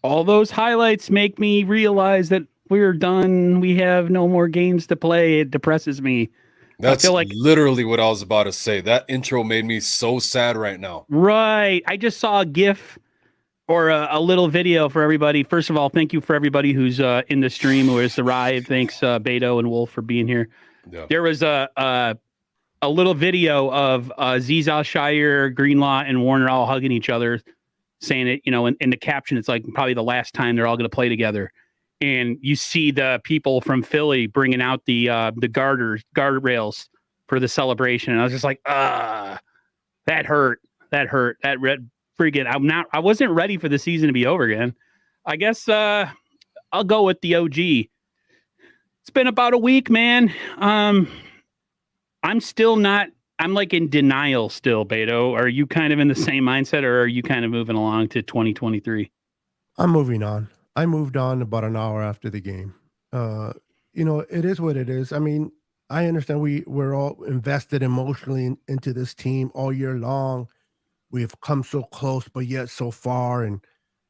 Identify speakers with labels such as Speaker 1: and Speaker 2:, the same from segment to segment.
Speaker 1: All those highlights make me realize that we're done. We have no more games to play. It depresses me. I
Speaker 2: That's
Speaker 1: feel like
Speaker 2: literally what I was about to say. That intro made me so sad right now.
Speaker 1: right. I just saw a GIF or a little video for everybody. First of all, thank you for everybody who's in the stream who has arrived. Thanks, Beto and Wolf, for being here.
Speaker 2: Yeah.
Speaker 1: There was a little video of Ziza, Shire, Greenlaw, and Warner all hugging each other, saying it, in the caption, it's like probably the last time they're all going to play together. And you see the people from Philly bringing out the guardrails for the celebration. And I was just like, that hurt. That hurt. That red freaking. I wasn't ready for the season to be over again. I guess I'll go with the OG. It's been about a week, man. I'm still not. I'm like in denial still, Beto. Are you kind of in the same mindset, or are you kind of moving along to 2023?
Speaker 3: I'm moving on. I moved on about an hour after the game. It is what it is. I mean, I understand we're all invested emotionally into this team all year long. We've come so close, but yet so far, and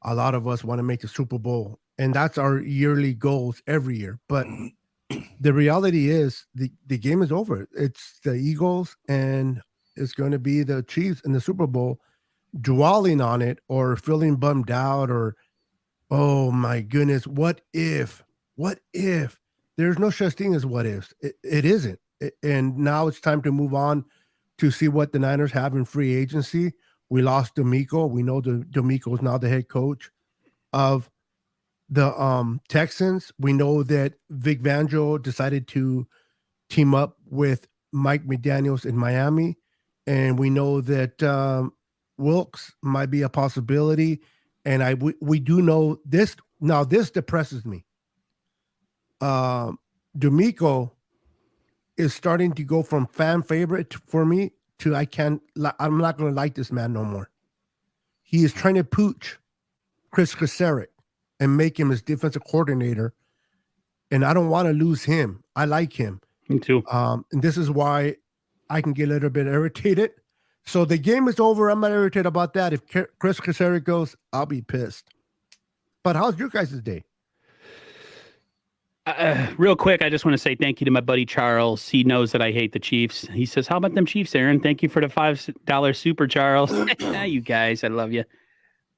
Speaker 3: a lot of us want to make the Super Bowl, and that's our yearly goals every year. But the reality is, the game is over. It's the Eagles, and it's going to be the Chiefs in the Super Bowl. Dwelling on it or feeling bummed out or, oh my goodness, what if? What if? There's no such thing as what ifs. It isn't. And now it's time to move on to see what the Niners have in free agency. We lost D'Amico. We know D'Amico is now the head coach of the Texans. We know that Vic Fangio decided to team up with Mike McDaniels in Miami. And we know that Wilkes might be a possibility. And we do know this. Now, this depresses me. D'Amico is starting to go from fan favorite for me to I'm not going to like this man no more. He is trying to pooch Chris Kasarik and make him his defensive coordinator. And I don't want to lose him. I like him.
Speaker 1: Me too.
Speaker 3: And this is why I can get a little bit irritated. So the game is over. I'm not irritated about that. If Chris Kasarik goes, I'll be pissed. But how's your guys' day?
Speaker 1: Real quick, I just want to say thank you to my buddy Charles. He knows that I hate the Chiefs. He says, "How about them Chiefs, Aaron? Thank you for the $5 super, Charles." You guys, I love you.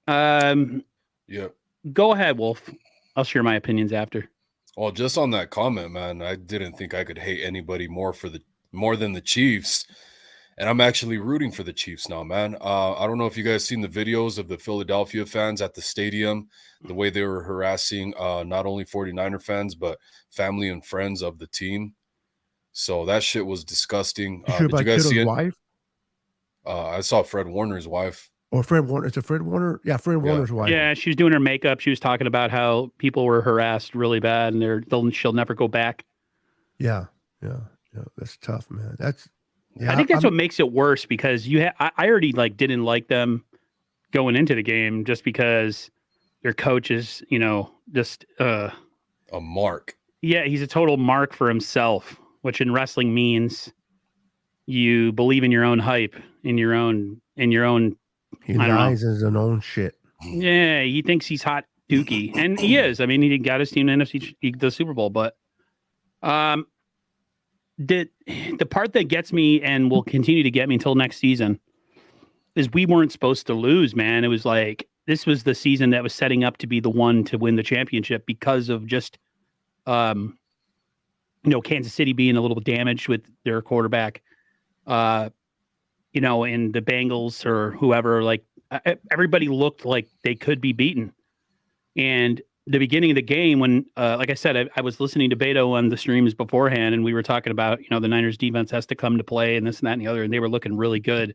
Speaker 2: Yeah.
Speaker 1: Go ahead, Wolf. I'll share my opinions after.
Speaker 2: Well, just on that comment, man, I didn't think I could hate anybody more than the Chiefs. And I'm actually rooting for the Chiefs now, man. I don't know if you guys seen the videos of the Philadelphia fans at the stadium, the way they were harassing not only 49er fans, but family and friends of the team. So that shit was disgusting. Did you guys see it?
Speaker 3: Wife?
Speaker 2: I saw Fred Warner's wife.
Speaker 3: Or Fred Warner. It's a Fred Warner. Yeah, Fred Warner's wife.
Speaker 1: Yeah, she was doing her makeup. She was talking about how people were harassed really bad and she'll never go back.
Speaker 3: Yeah. That's tough, man.
Speaker 1: I think that's what makes it worse because I already didn't like them going into the game just because their coach is, just
Speaker 2: a mark.
Speaker 1: Yeah, he's a total mark for himself, which in wrestling means you believe in your own hype, in your own.
Speaker 3: He lies in his own shit.
Speaker 1: Yeah, he thinks he's hot dookie, and he is. I mean, he got his team to the Super Bowl, but the part that gets me and will continue to get me until next season is we weren't supposed to lose, man. It was like this was the season that was setting up to be the one to win the championship because of just, Kansas City being a little damaged with their quarterback, and the Bengals or whoever, everybody looked like they could be beaten. And the beginning of the game when, like I said, I was listening to Beto on the streams beforehand, and we were talking about, the Niners defense has to come to play and this and that and the other, and they were looking really good.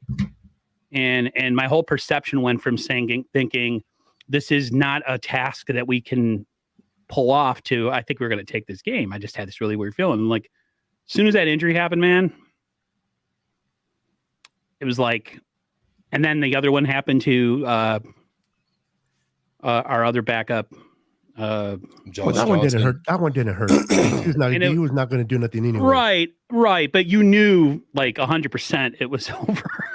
Speaker 1: And my whole perception went from thinking this is not a task that we can pull off to, I think we're going to take this game. I just had this really weird feeling. And as soon as that injury happened, man, it was and then the other one happened to our other backup.
Speaker 3: That one didn't hurt. That one didn't hurt. He was not going to do nothing anyway.
Speaker 1: Right. But you knew 100% it was over.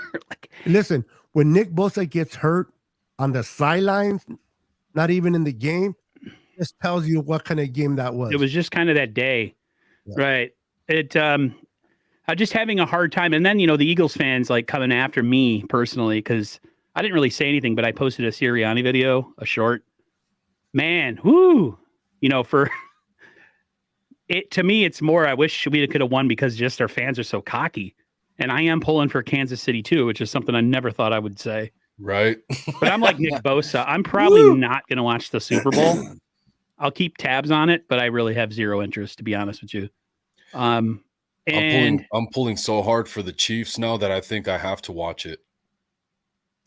Speaker 3: Listen, when Nick Bosa gets hurt on the sidelines, not even in the game. Just tells you what kind of game that was.
Speaker 1: It was just kind of that day.
Speaker 3: Yeah.
Speaker 1: Right. I'm just having a hard time. And then, the Eagles fans like coming after me personally, because I didn't really say anything, but I posted a Sirianni video, a short. Man, whoo, for it, to me, it's more, I wish we could have won because just our fans are so cocky. And I am pulling for Kansas City too, which is something I never thought I would say.
Speaker 2: Right.
Speaker 1: But I'm like Nick Bosa. I'm probably not going to watch the Super Bowl. I'll keep tabs on it, but I really have zero interest, to be honest with you. And
Speaker 2: I'm pulling so hard for the Chiefs now that I think I have to watch it.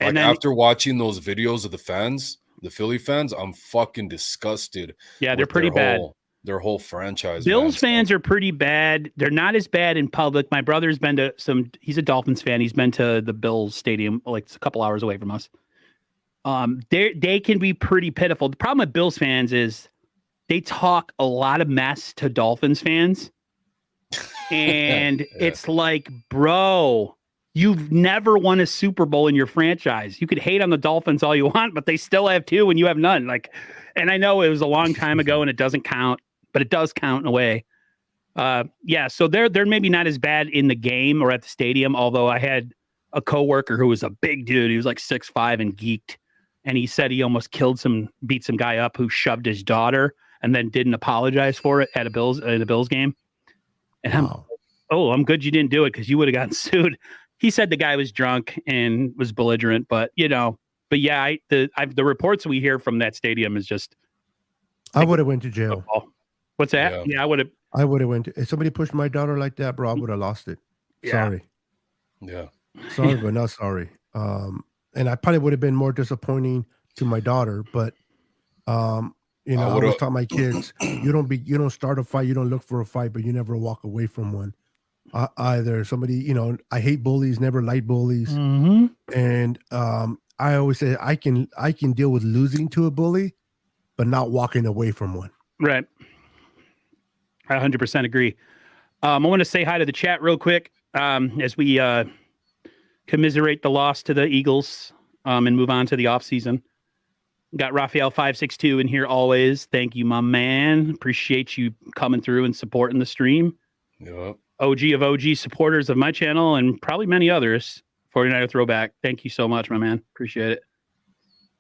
Speaker 2: Like,
Speaker 1: and then,
Speaker 2: after watching those videos of the fans, the Philly fans, I'm fucking disgusted.
Speaker 1: Yeah, they're pretty bad.
Speaker 2: Their whole franchise.
Speaker 1: Bills fans are pretty bad. They're not as bad in public. My brother's been to he's a Dolphins fan. He's been to the Bills stadium, like a couple hours away from us. They can be pretty pitiful. The problem with Bills fans is they talk a lot of mess to Dolphins fans. And
Speaker 2: Yeah.
Speaker 1: It's like, bro, you've never won a Super Bowl in your franchise. You could hate on the Dolphins all you want, but they still have two and you have none. Like, and I know it was a long time ago and it doesn't count, but it does count in a way. Yeah, so they're maybe not as bad in the game or at the stadium, although I had a coworker who was a big dude. He was like 6'5" and geeked. And he said he almost beat some guy up who shoved his daughter and then didn't apologize for it at a Bills game. And I'm good you didn't do it because you would have gotten sued. He said the guy was drunk and was belligerent, but yeah, the reports we hear from that stadium is just.
Speaker 3: I would have went to jail.
Speaker 1: Football. What's that? Yeah, I would have.
Speaker 3: I would have went to, if somebody pushed my daughter like that, bro, I would have lost it.
Speaker 1: Yeah.
Speaker 3: Sorry.
Speaker 2: Yeah.
Speaker 3: Sorry, but not sorry. And I probably would have been more disappointing to my daughter, but I always taught my kids, you don't start a fight, you don't look for a fight, but you never walk away from one. Either somebody, I hate bullies, never liked bullies.
Speaker 1: Mm-hmm.
Speaker 3: And I always say I can deal with losing to a bully, but not walking away from one.
Speaker 1: Right. I 100% agree. I want to say hi to the chat real quick as we commiserate the loss to the Eagles and move on to the offseason. Got Raphael 562 in here always. Thank you, my man. Appreciate you coming through and supporting the stream.
Speaker 2: Yep.
Speaker 1: OG of OG supporters of my channel and probably many others. 49er Throwback. Thank you so much, my man. Appreciate it.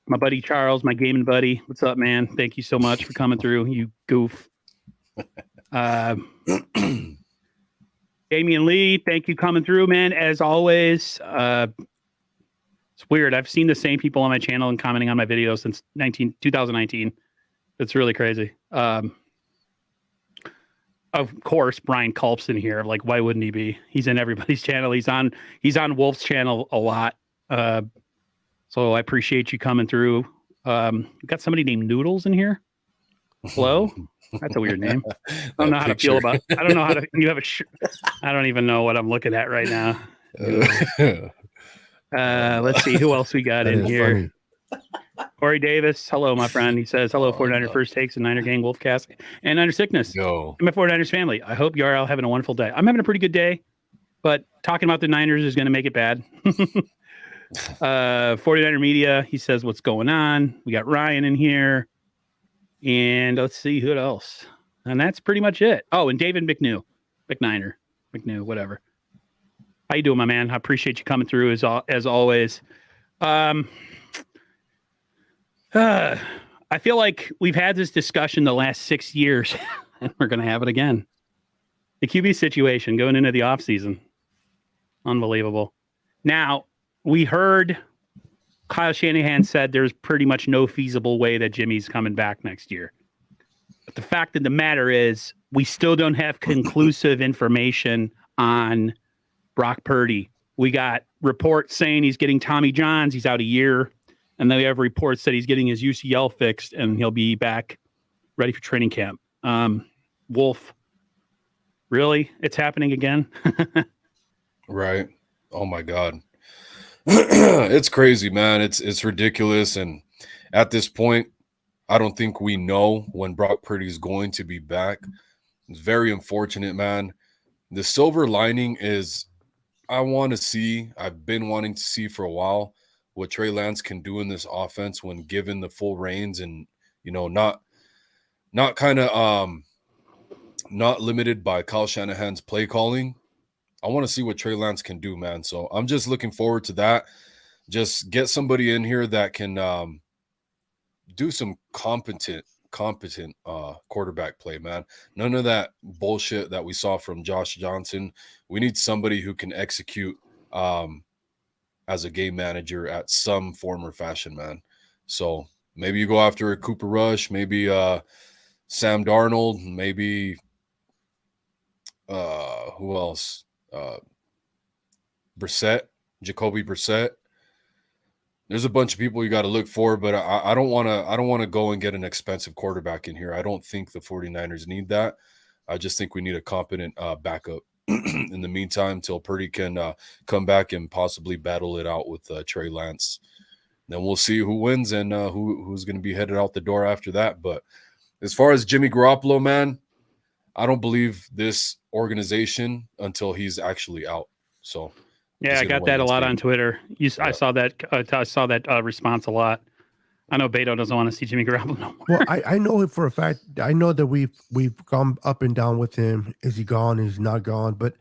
Speaker 1: My buddy Charles, my gaming buddy. What's up, man? Thank you so much for coming through, you goof. Damian Lee, thank you coming through, man. As always, it's weird. I've seen the same people on my channel and commenting on my videos since 2019. It's really crazy. Of course, Brian Culp's in here. Like, why wouldn't he be? He's in everybody's channel. He's on Wolf's channel a lot. So I appreciate you coming through. We got somebody named Noodles in here. Hello? That's a weird name. I don't know how to feel about it. I don't know how to. You have I don't even know what I'm looking at right now. Let's see who else we got in here. Funny. Corey Davis. Hello, my friend. He says, hello, 49er First Takes and Niner Gang Wolfcast and Niner Sickness.
Speaker 2: Yo.
Speaker 1: My 49ers family. I hope you are all having a wonderful day. I'm having a pretty good day, but talking about the Niners is going to make it bad. 49er Media. He says, what's going on? We got Ryan in here. And let's see who else. And that's pretty much it. Oh, and David McNew, whatever. How you doing, my man? I appreciate you coming through as always. I feel like we've had this discussion the last 6 years, and we're going to have it again. The QB situation going into the offseason. Unbelievable. Now, we heard Kyle Shanahan said there's pretty much no feasible way that Jimmy's coming back next year. But the fact of the matter is we still don't have conclusive information on Brock Purdy. We got reports saying he's getting Tommy Johns. He's out a year. And then we have reports that he's getting his UCL fixed and he'll be back ready for training camp. Wolf, really? It's happening again?
Speaker 2: Right. Oh, my God. It's crazy, man. It's ridiculous. And at this point, I don't think we know when Brock Purdy is going to be back. It's very unfortunate, man. The silver lining is I've been wanting to see for a while, what Trey Lance can do in this offense when given the full reins, and not kind of not limited by Kyle Shanahan's play calling. I want to see what Trey Lance can do, man. So I'm just looking forward to that. Just get somebody in here that can do some competent quarterback play, man. None of that bullshit that we saw from Josh Johnson. We need somebody who can execute as a game manager at some form or fashion, man. So maybe you go after a Cooper Rush, maybe Sam Darnold, maybe who else? Jacoby Brissett. There's a bunch of people you got to look for, but I don't want to go and get an expensive quarterback in here. I don't think the 49ers need that. I just think we need a competent backup in the meantime till Purdy can come back and possibly battle it out with Trey Lance. Then we'll see who wins and who's going to be headed out the door after that. But as far as Jimmy Garoppolo, man, I don't believe this organization until he's actually out. So
Speaker 1: yeah, I got that a lot on Twitter. I saw that response a lot. I know Beto doesn't want to see Jimmy Garoppolo no more.
Speaker 3: Well, I know it for a fact. I know that we've gone up and down with him. Is he gone? Is he not gone? But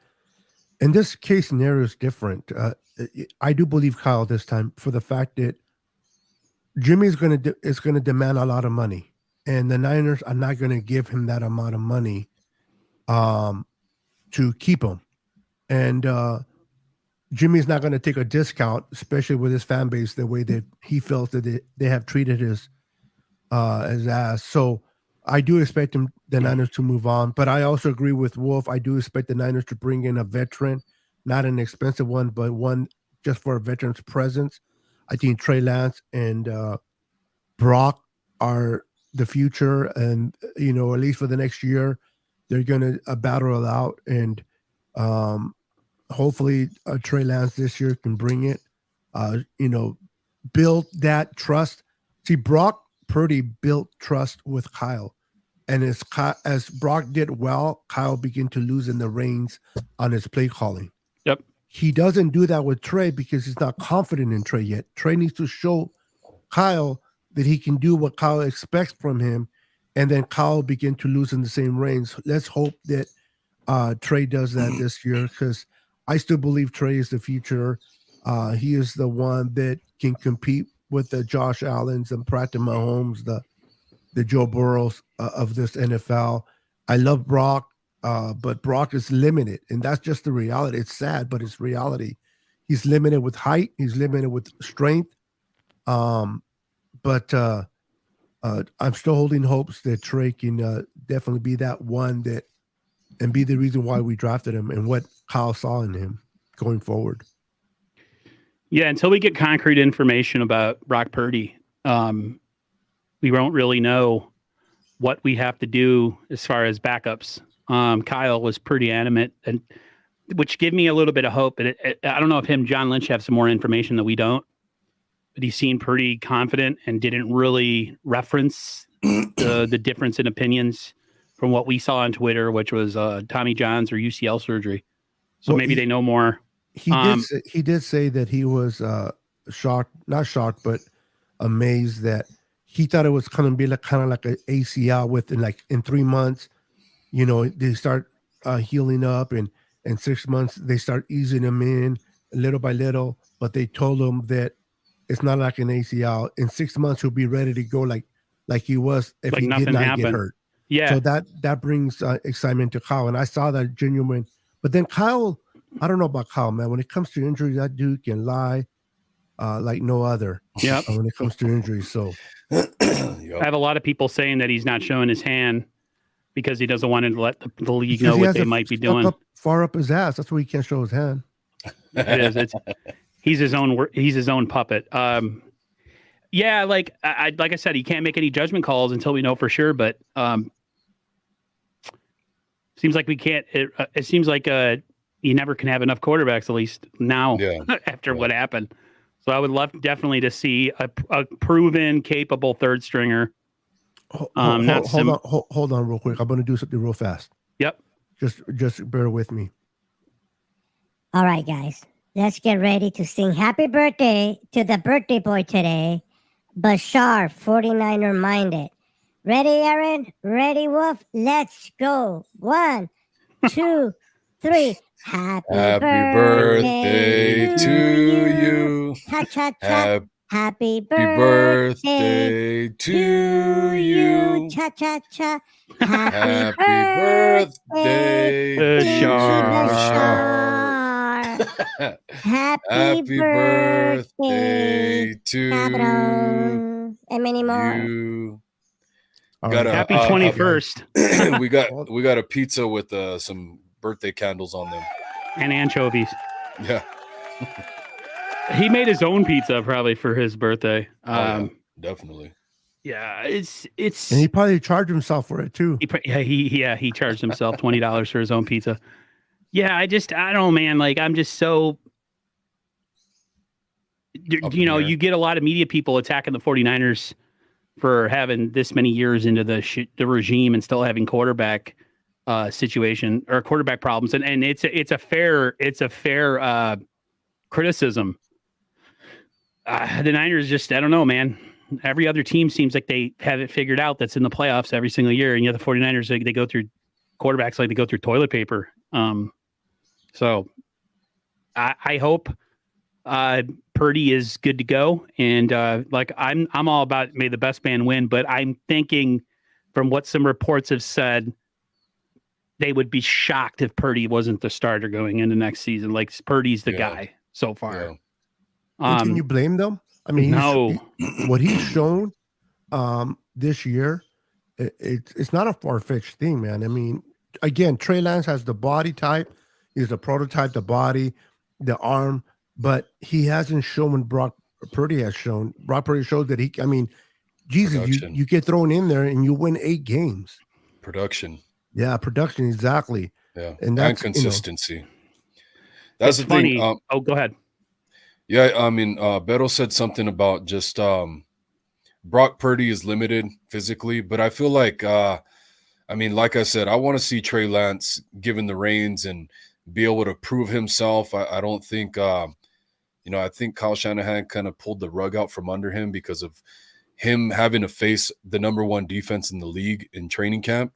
Speaker 3: in this case scenario is different. I do believe Kyle this time for the fact that Jimmy is going to demand a lot of money, and the Niners are not going to give him that amount of money to keep him. And Jimmy's not going to take a discount, especially with his fan base, the way that he feels that they have treated his ass. So I do expect the Niners to move on. But I also agree with Wolf. I do expect the Niners to bring in a veteran, not an expensive one, but one just for a veteran's presence. I think Trey Lance and Brock are the future. And, at least for the next year, they're going to battle it out. And hopefully Trey Lance this year can bring it, build that trust. See, Brock Purdy built trust with Kyle. And as Brock did well, Kyle began to loosen the reins on his play calling.
Speaker 1: Yep.
Speaker 3: He doesn't do that with Trey because he's not confident in Trey yet. Trey needs to show Kyle that he can do what Kyle expects from him. And then Kyle begin to loosen the same reins. Let's hope that Trey does that this year, because I still believe Trey is the future. He is the one that can compete with the Josh Allens and Patrick Mahomes, the Joe Burrows of this NFL. I love Brock, but Brock is limited, and that's just the reality. It's sad, but it's reality. He's limited with height. He's limited with strength. But I'm still holding hopes that Trey can definitely be that one and be the reason why we drafted him and what Kyle saw in him going forward.
Speaker 1: Yeah, until we get concrete information about Brock Purdy, we won't really know what we have to do as far as backups. Kyle was pretty adamant, and which gave me a little bit of hope. But I don't know if John Lynch have some more information that we don't. But he seemed pretty confident and didn't really reference the difference in opinions from what we saw on Twitter, which was Tommy John's or UCL surgery. So maybe they know more.
Speaker 3: He did say that he was not shocked, but amazed that he thought it was going to be kind of like an ACL in 3 months, they start healing up, and in 6 months they start easing him in little by little. But they told him that it's not like an ACL. In 6 months he'll be ready to go like he was if he did not get hurt.
Speaker 1: Yeah.
Speaker 3: So that brings excitement to Kyle, and I saw that genuine. But then Kyle, I don't know about Kyle, man. When it comes to injuries, that dude can lie like no other.
Speaker 1: Yeah.
Speaker 3: When it comes to injuries, so
Speaker 1: I have a lot of people saying that he's not showing his hand because he doesn't want to let the league know what they might be doing.
Speaker 3: Far up his ass. That's why he can't show his hand.
Speaker 1: It is. He's his own puppet. Yeah, like I said, he can't make any judgment calls until we know for sure. But seems like we can't. It seems like you never can have enough quarterbacks, at least now, after what happened. So I would love definitely to see a proven, capable third stringer.
Speaker 3: Hold on real quick. I'm going to do something real fast.
Speaker 1: Yep.
Speaker 3: Just bear with me.
Speaker 4: All right, guys. Let's get ready to sing happy birthday to the birthday boy today, Bashar, 49er minded. Ready, Aaron? Ready, Wolf? Let's go. 1, 2, 3. Happy
Speaker 2: Happy
Speaker 4: birthday
Speaker 2: birthday
Speaker 4: to
Speaker 2: to
Speaker 4: you.
Speaker 2: you.
Speaker 4: Cha cha cha.
Speaker 2: Happy
Speaker 4: Happy birthday
Speaker 2: birthday
Speaker 4: to
Speaker 2: to
Speaker 4: you.
Speaker 2: you.
Speaker 4: Cha cha cha. Happy
Speaker 2: Happy
Speaker 4: birthday,
Speaker 2: birthday,
Speaker 4: dear
Speaker 2: dear
Speaker 1: Bashar.
Speaker 4: Bashar.
Speaker 2: Bashar.
Speaker 4: Happy
Speaker 2: Happy
Speaker 4: birthday,
Speaker 2: birthday to
Speaker 4: cabrón, and many more.
Speaker 2: you.
Speaker 3: All
Speaker 2: Got
Speaker 3: right,
Speaker 2: a
Speaker 1: Happy
Speaker 3: guys.
Speaker 1: 21st
Speaker 2: we got a pizza with some birthday candles on them.
Speaker 1: and anchovies.
Speaker 2: Yeah.
Speaker 1: He made his own pizza probably for his birthday.
Speaker 2: Yeah, definitely.
Speaker 1: Yeah,
Speaker 3: And he probably charged himself for it too.
Speaker 1: he charged himself $20 for his own pizza. Yeah, I don't know, man. Like, I'm just so,
Speaker 2: Up in the air.
Speaker 1: you get a lot of media people attacking the 49ers for having this many years into the regime and still having quarterback situation or quarterback problems. And it's a fair criticism. The Niners just, I don't know, man. Every other team seems like they have it figured out that's in the playoffs every single year. And yet the 49ers, they go through quarterbacks like they go through toilet paper. So I hope Purdy is good to go. And like I'm all about may the best man win, but I'm thinking from what some reports have said, they would be shocked if Purdy wasn't the starter going into next season. Like Purdy's the guy so far.
Speaker 2: Yeah.
Speaker 3: And can you blame them? I mean,
Speaker 1: no.
Speaker 3: What he's shown this year, it's not a far-fetched thing, man. I mean, again, Trey Lance has the body type. He's the prototype, the body, the arm, but he hasn't shown what Brock Purdy has shown. Brock Purdy shows that I mean, Jesus, you get thrown in there and you win 8 games.
Speaker 2: Production.
Speaker 3: Yeah, production, exactly.
Speaker 2: Yeah,
Speaker 3: and that's
Speaker 2: consistency. That's the
Speaker 1: funny.
Speaker 2: thing.
Speaker 1: Go ahead.
Speaker 2: Yeah, I mean, Beto said something about just Brock Purdy is limited physically, but I feel like, I mean, like I said, I want to see Trey Lance given the reins and be able to prove himself. I don't think, I think Kyle Shanahan kind of pulled the rug out from under him because of him having to face the number 1 defense in the league in training camp.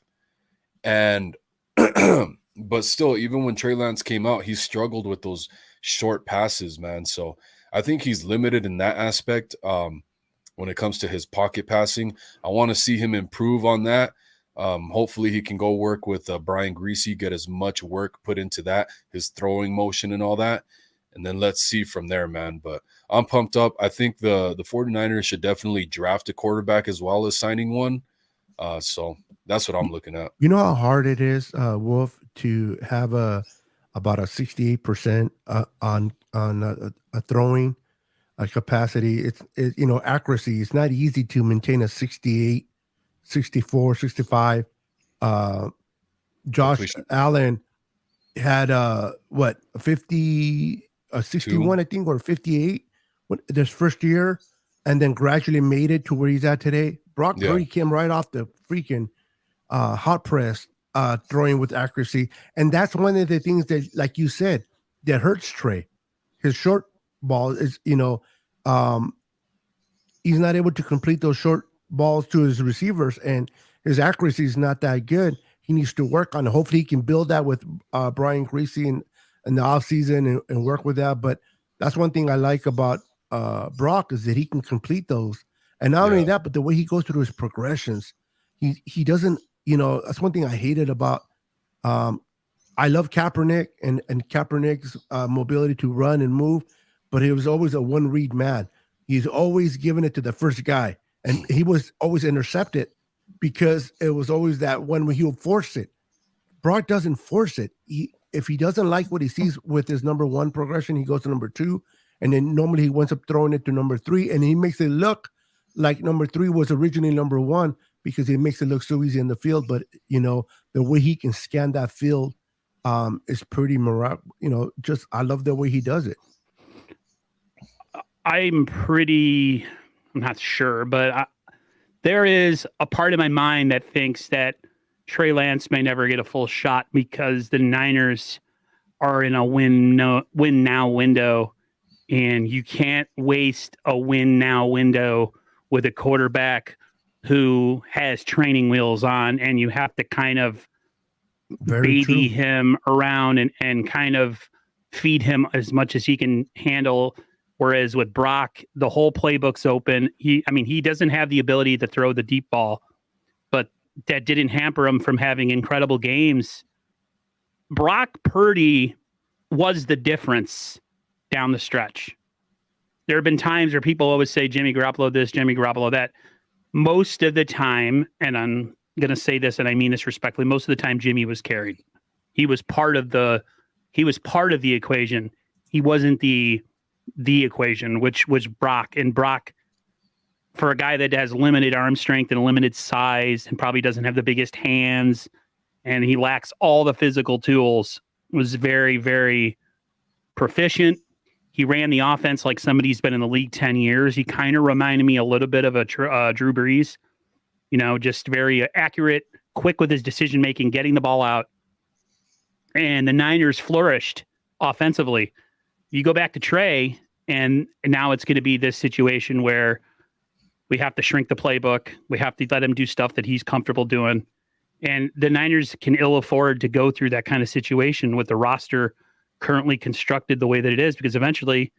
Speaker 2: And, but still, even when Trey Lance came out, he struggled with those short passes, man. So I think he's limited in that aspect when it comes to his pocket passing. I want to see him improve on that. Hopefully he can go work with Brian Greasy, get as much work put into that, his throwing motion and all that. And then let's see from there, man. But I'm pumped up. I think the 49ers should definitely draft a quarterback as well as signing one. So that's what I'm looking at.
Speaker 3: You know how hard it is, Wolf, to have about a 68% on a throwing capacity. It's accuracy. It's not easy to maintain a 68, 64, 65. Josh Allen had 50, 61, I think, or 58 this first year, and then gradually made it to where he's at today. Brock Purdy came right off the freaking hot press, throwing with accuracy. And that's one of the things that, like you said, that hurts Trey. His short ball is, he's not able to complete those short balls to his receivers, and his accuracy is not that good. He needs to work on it. Hopefully he can build that with Brian Greasy in the offseason and work with that. But that's one thing I like about Brock is that he can complete those. And not only that, but the way he goes through his progressions, he doesn't, that's one thing I hated about. I love Kaepernick and Kaepernick's mobility to run and move, but he was always a one-read man. He's always giving it to the first guy, and he was always intercepted because it was always that one where he would force it. Brock doesn't force it. If he doesn't like what he sees with his number 1 progression, he goes to number 2, and then normally he winds up throwing it to number 3, and he makes it look like number 3 was originally number 1 because it makes it look so easy in the field. But the way he can scan that field is pretty miraculous. Just I love the way he does it.
Speaker 1: I'm not sure, but there is a part of my mind that thinks that Trey Lance may never get a full shot because the Niners are in a win now window, and you can't waste a win now window with a quarterback who has training wheels on, and you have to kind of
Speaker 3: Very
Speaker 1: baby
Speaker 3: true.
Speaker 1: him around and kind of feed him as much as he can handle. Whereas with Brock, the whole playbook's open. He doesn't have the ability to throw the deep ball, but that didn't hamper him from having incredible games. Brock Purdy was the difference down the stretch. There have been times where people always say Jimmy Garoppolo this, Jimmy Garoppolo that. Most of the time, and I'm going to say this and I mean this respectfully, most of the time Jimmy was carried. He was part of the equation. He wasn't the equation, which was Brock. And Brock, for a guy that has limited arm strength and limited size and probably doesn't have the biggest hands, and he lacks all the physical tools, was very, very proficient. He ran the offense like somebody's been in the league 10 years. He kind of reminded me a little bit of a Drew Brees, just very accurate, quick with his decision making, getting the ball out. And the Niners flourished offensively. You go back to Trey, and now it's going to be this situation where we have to shrink the playbook. We have to let him do stuff that he's comfortable doing. And the Niners can ill afford to go through that kind of situation with the roster currently constructed the way that it is, because eventually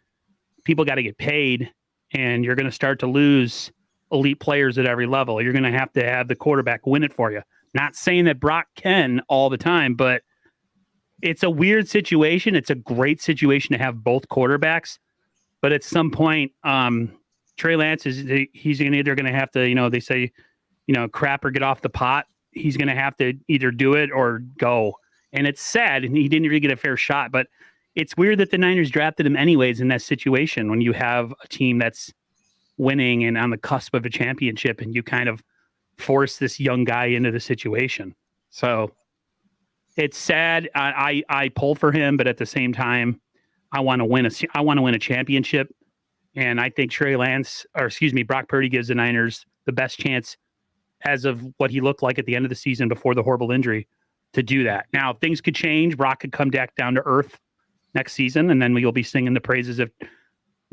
Speaker 1: people got to get paid, and you're going to start to lose elite players at every level. You're going to have the quarterback win it for you. Not saying that Brock can all the time, but it's a weird situation. It's a great situation to have both quarterbacks, but at some point, Trey Lance he's either going to have to, they say, crap or get off the pot. He's going to have to either do it or go. And it's sad, and he didn't really get a fair shot. But it's weird that the Niners drafted him anyways in that situation when you have a team that's winning and on the cusp of a championship, and you kind of force this young guy into the situation. So it's sad. I pull for him, but at the same time, I want to win a championship. And I think Brock Purdy gives the Niners the best chance as of what he looked like at the end of the season before the horrible injury to do that. Now, things could change. Brock could come back down to earth next season, and then we'll be singing the praises of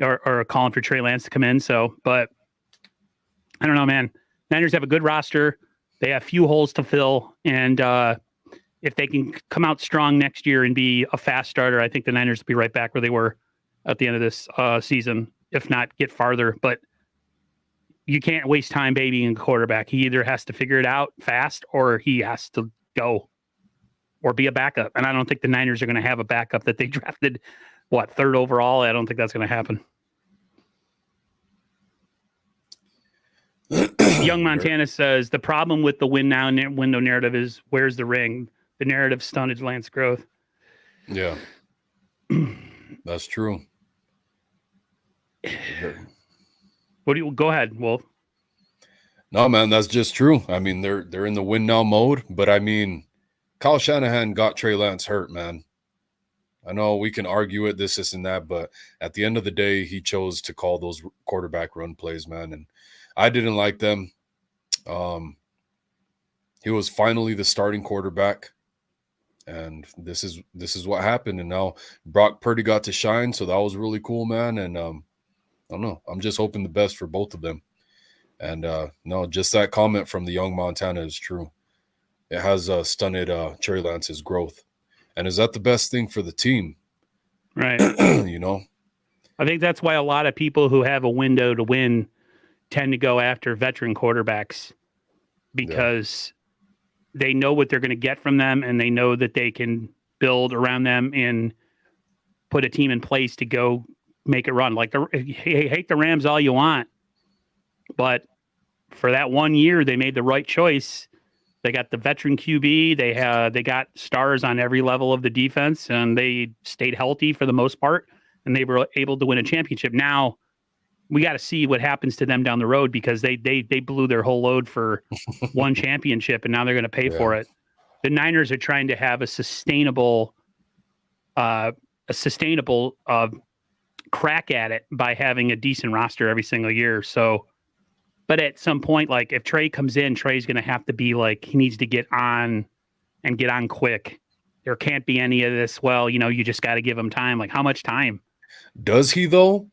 Speaker 1: or calling for Trey Lance to come in. So, but I don't know, man. Niners have a good roster. They have few holes to fill, and if they can come out strong next year and be a fast starter, I think the Niners will be right back where they were at the end of this season, if not get farther. But you can't waste time babying a quarterback. He either has to figure it out fast, or he has to go or be a backup. And I don't think the Niners are going to have a backup that they drafted, third overall? I don't think that's going to happen. Young Montana says, the problem with the win now window narrative is, where's the ring? The narrative stunted Lance growth.
Speaker 2: Yeah. That's true.
Speaker 1: Go ahead, Wolf.
Speaker 2: No, man, that's just true. I mean, they're in the win now mode, but I mean, Kyle Shanahan got Trey Lance hurt, man. I know we can argue it, this, and that, but at the end of the day, he chose to call those quarterback run plays, man, and I didn't like them. He was finally the starting quarterback, and this is what happened. And now Brock Purdy got to shine, so that was really cool, man. And I don't know. I'm just hoping the best for both of them. And no, just that comment from the young Montana is true. It has stunted Trey Lance's growth. And is that the best thing for the team?
Speaker 1: Right.
Speaker 2: I
Speaker 1: think that's why a lot of people who have a window to win tend to go after veteran quarterbacks, because they know what they're going to get from them, and they know that they can build around them and put a team in place to go make it run. Like, hate the Rams all you want, but for that 1 year, they made the right choice. They got the veteran QB. They got stars on every level of the defense, and they stayed healthy for the most part, and they were able to win a championship. Now we got to see what happens to them down the road, because they blew their whole load for one championship, and now they're going to pay for it. The Niners are trying to have a sustainable crack at it by having a decent roster every single year. So, but at some point, like, if Trey comes in, Trey's going to have to be like, he needs to get on quick. there can't be any of this. Well, you just got to give him time. Like, how much time?
Speaker 2: Does he, though?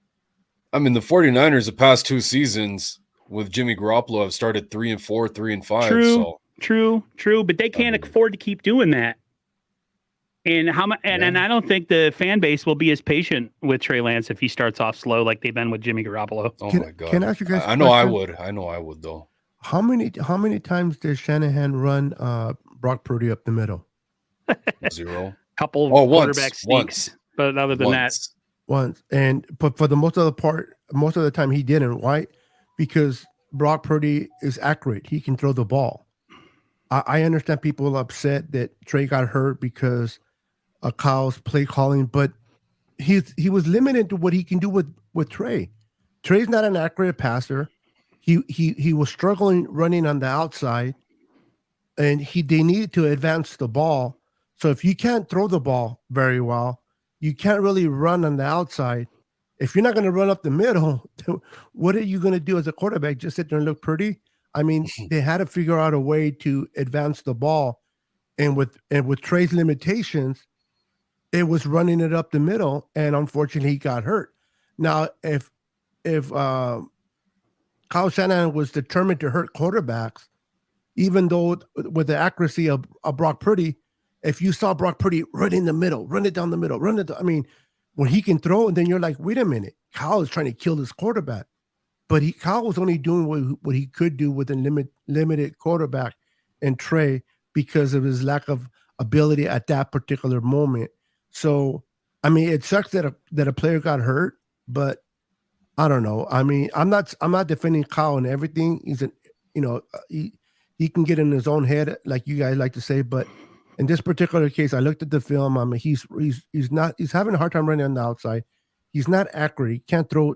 Speaker 2: I mean, the 49ers the past 2 seasons with Jimmy Garoppolo have started 3-4, 3-5.
Speaker 1: True. But they can't afford to keep doing that. And and I don't think the fan base will be as patient with Trey Lance if he starts off slow like they've been with Jimmy Garoppolo.
Speaker 2: Oh my God!
Speaker 3: Can I ask you guys?
Speaker 2: I know I would though.
Speaker 3: How many times did Shanahan run Brock Purdy up the middle?
Speaker 2: 0.
Speaker 1: Couple of quarterback sneaks, but other than that,
Speaker 3: once. But for the most of the time he didn't. Why? Because Brock Purdy is accurate. He can throw the ball. I understand people upset that Trey got hurt because of Kyle's play calling, but he was limited to what he can do with Trey. Trey's not an accurate passer. He was struggling running on the outside, and they needed to advance the ball. So if you can't throw the ball very well, you can't really run on the outside. If you're not going to run up the middle, what are you going to do as a quarterback? Just sit there and look pretty? I mean, they had to figure out a way to advance the ball, and with Trey's limitations, it was running it up the middle, and unfortunately, he got hurt. Now, if Kyle Shanahan was determined to hurt quarterbacks, even though with the accuracy of Brock Purdy, if you saw Brock Purdy run in the middle, run it down the middle, when he can throw, and then you're like, wait a minute, Kyle is trying to kill this quarterback. But Kyle was only doing what he could do with a limited quarterback and Trey because of his lack of ability at that particular moment. So, I mean, it sucks that a player got hurt, but I don't know. I mean, I'm not defending Kyle and everything. He's he can get in his own head, like you guys like to say. But in this particular case, I looked at the film. I mean, he's having a hard time running on the outside. He's not accurate. He can't throw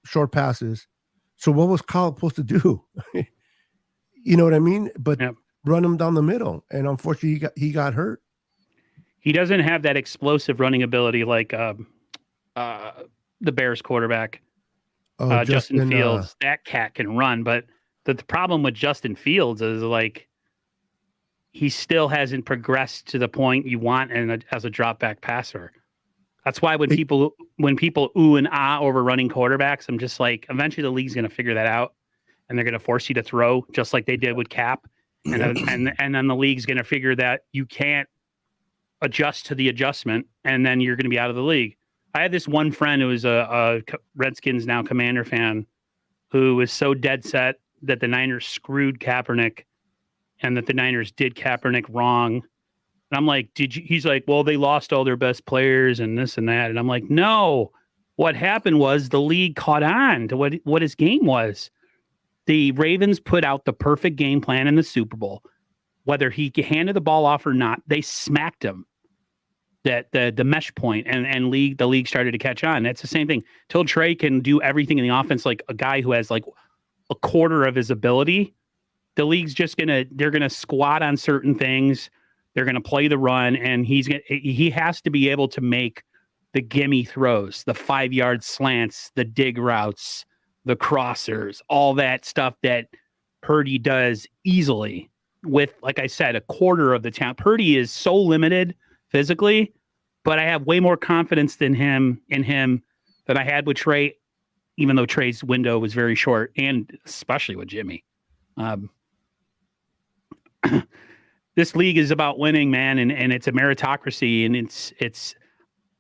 Speaker 3: short passes. So what was Kyle supposed to do? You know what I mean? But run him down the middle. And unfortunately, he got hurt.
Speaker 1: He doesn't have that explosive running ability like the Bears quarterback, Justin Fields. That cat can run, but the problem with Justin Fields is like he still hasn't progressed to the point you want as a drop back passer. That's why when people ooh and ah over running quarterbacks, I'm just like, eventually the league's going to figure that out, and they're going to force you to throw just like they did with Cap, and then the league's going to figure that you can't adjust to the adjustment, and then you're going to be out of the league. I had this one friend who was a Redskins now Commander fan, who was so dead set that the Niners screwed Kaepernick, and that the Niners did Kaepernick wrong. And I'm like, he's like, well, they lost all their best players and this and that. And I'm like, no, what happened was the league caught on to what his game was. The Ravens put out the perfect game plan in the Super Bowl. Whether he handed the ball off or not, they smacked him. That the mesh point and the league started to catch on. That's the same thing. Till Trey can do everything in the offense like a guy who has like a quarter of his ability, the league's just they're gonna squat on certain things. They're going to play the run, and he has to be able to make the gimme throws, the 5-yard slants, the dig routes, the crossers, all that stuff that Purdy does easily with, like I said, a quarter of the talent. Purdy is so limited physically, but I have way more confidence in him than I had with Trey, even though Trey's window was very short, and especially with Jimmy. This league is about winning, man, and it's a meritocracy, and it's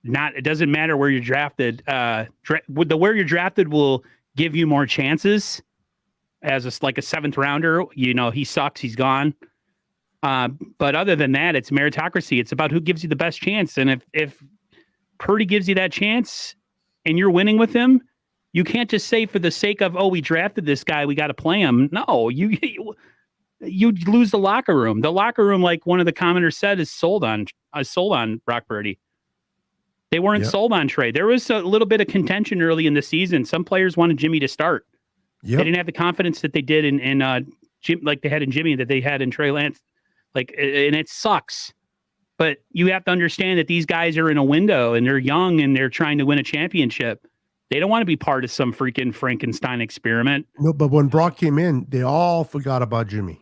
Speaker 1: not. It doesn't matter where you're drafted. Where you're drafted will give you more chances. As like a 7th rounder, he sucks, he's gone. But other than that, it's meritocracy. It's about who gives you the best chance, and if Purdy gives you that chance, and you're winning with him, you can't just say for the sake of we drafted this guy, we got to play him. No, you lose the locker room. The locker room, like one of the commenters said, is sold on Brock Purdy. They weren't sold on Trey. There was a little bit of contention early in the season. Some players wanted Jimmy to start. They didn't have the confidence that they did in Jim, like they had in Jimmy, that they had in Trey Lance. And it sucks. But you have to understand that these guys are in a window, and they're young, and they're trying to win a championship. They don't want to be part of some freaking Frankenstein experiment.
Speaker 3: No, but when Brock came in, they all forgot about Jimmy.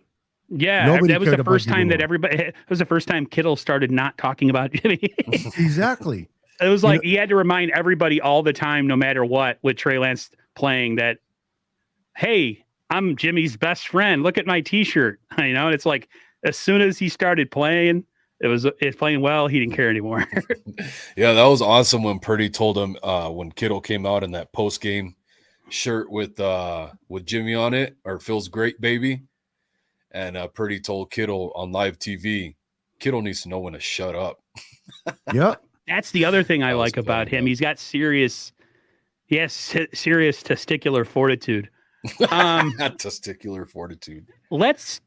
Speaker 1: Yeah,
Speaker 3: Nobody
Speaker 1: that was
Speaker 3: cared
Speaker 1: the
Speaker 3: about
Speaker 1: first
Speaker 3: Jimmy
Speaker 1: time that
Speaker 3: Moore.
Speaker 1: everybody. It was the first time Kittle started not talking about Jimmy.
Speaker 3: Exactly.
Speaker 1: It was
Speaker 3: You
Speaker 1: like he had to remind everybody all the time, no matter what, with Trey Lance playing, that, hey, I'm Jimmy's best friend. Look at my T-shirt. You know, and it's like as soon as he started playing, it's playing well. He didn't care anymore.
Speaker 2: Yeah, that was awesome when Purdy told him when Kittle came out in that post game shirt with Jimmy on it, or feels great, baby. And Purdy told Kittle on live TV, Kittle needs to know when to shut up.
Speaker 3: Yep.
Speaker 1: That's the other thing I
Speaker 2: That was
Speaker 1: like about
Speaker 2: funny,
Speaker 1: him.
Speaker 2: man.
Speaker 1: He's got serious testicular fortitude.
Speaker 2: Testicular fortitude.
Speaker 1: Let's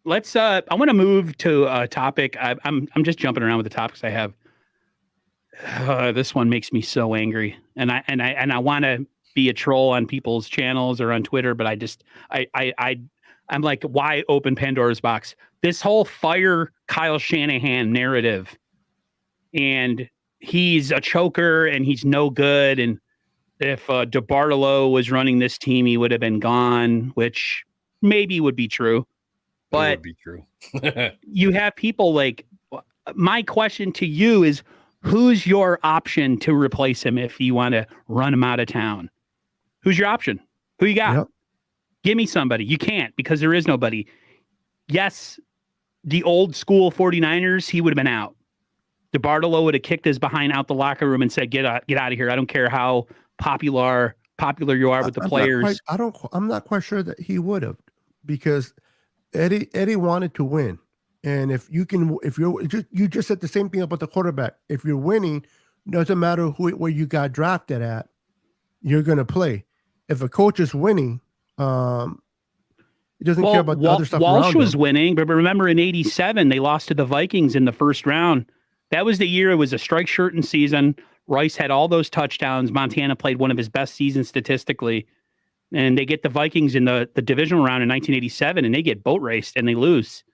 Speaker 1: I want to move to a topic. I'm just jumping around with the topics I have. This one makes me so angry, and I want to be a troll on people's channels or on Twitter, but I'm like, why open Pandora's box? This whole fire Kyle Shanahan narrative, and he's a choker and he's no good, and if DeBartolo was running this team, he would have been gone, which maybe would be true.
Speaker 2: That
Speaker 1: But
Speaker 2: would be true.
Speaker 1: you have people like, my question to you is, who's your option to replace him if you want to run him out of town? Who's your option? Who you got?
Speaker 3: Yep.
Speaker 1: Give me somebody. You can't, because there is nobody. Yes, the old school 49ers, he would have been out. DeBartolo would have kicked his behind out the locker room and said, get out of here. I don't care how popular you are with the players.
Speaker 3: I'm not quite sure that he would have, because Eddie wanted to win. And if you just said the same thing about the quarterback. If you're winning, doesn't matter where you got drafted at, you're going to play. If a coach is winning, he doesn't care about the other stuff
Speaker 1: Walsh
Speaker 3: around
Speaker 1: was
Speaker 3: him.
Speaker 1: winning, but remember in '87 they lost to the Vikings in the first round. That was the year it was a strike shortened season. Rice had all those touchdowns. Montana played one of his best seasons statistically, and they get the Vikings in the divisional round in 1987, and they get boat raced and they lose.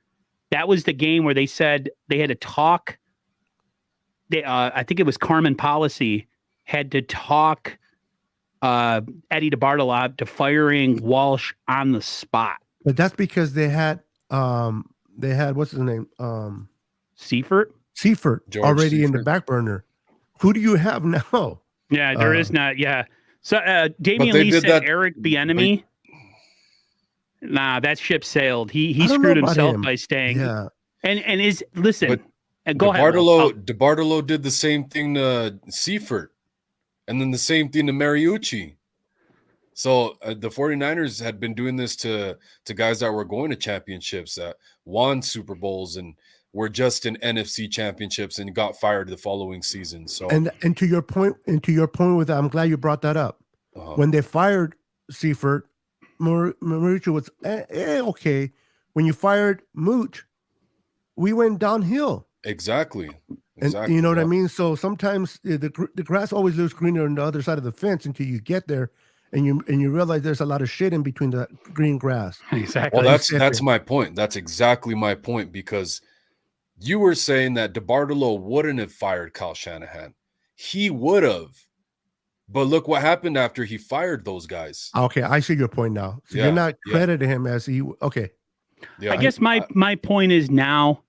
Speaker 1: That was the game where they said they had to talk. I think it was Carmen Policy had to talk Eddie DeBartolo to firing Walsh on the spot.
Speaker 3: But that's because they had what's his name?
Speaker 1: Seifert
Speaker 3: Seifert already in the
Speaker 2: Seifert.
Speaker 3: back burner. Who do you have now?
Speaker 1: Yeah, there is not. Yeah. So Damian
Speaker 2: they
Speaker 1: Lee
Speaker 2: did
Speaker 1: said
Speaker 2: that-
Speaker 1: Eric Bieniemy. Nah, that ship sailed. He
Speaker 3: I don't know
Speaker 1: screwed
Speaker 3: about
Speaker 1: himself
Speaker 3: him.
Speaker 1: by staying.
Speaker 3: Yeah.
Speaker 1: And is listen.
Speaker 2: But
Speaker 1: Go ahead. Will.
Speaker 2: DeBartolo did the same thing to Seifert, and then the same thing to Mariucci. So the 49ers had been doing this to guys that were going to championships, that won Super Bowls and were just in NFC championships and got fired the following season. So
Speaker 3: And to your point with that, I'm glad you brought that up. When they fired Seifert, Mariucci was okay. When you fired Mooch, we went downhill.
Speaker 2: exactly.
Speaker 3: And you know what I mean? So sometimes the grass always looks greener on the other side of the fence until you get there, and you realize there's a lot of shit in between the green grass.
Speaker 1: Exactly.
Speaker 2: Well, that's my point. That's exactly my point, because you were saying that DeBartolo wouldn't have fired Kyle Shanahan. He would have. But look what happened after he fired those guys.
Speaker 3: Okay, I see your point now. So
Speaker 2: Yeah,
Speaker 3: you're not
Speaker 2: yeah.
Speaker 3: crediting him as he. Okay.
Speaker 2: Yeah,
Speaker 1: I guess my point is now,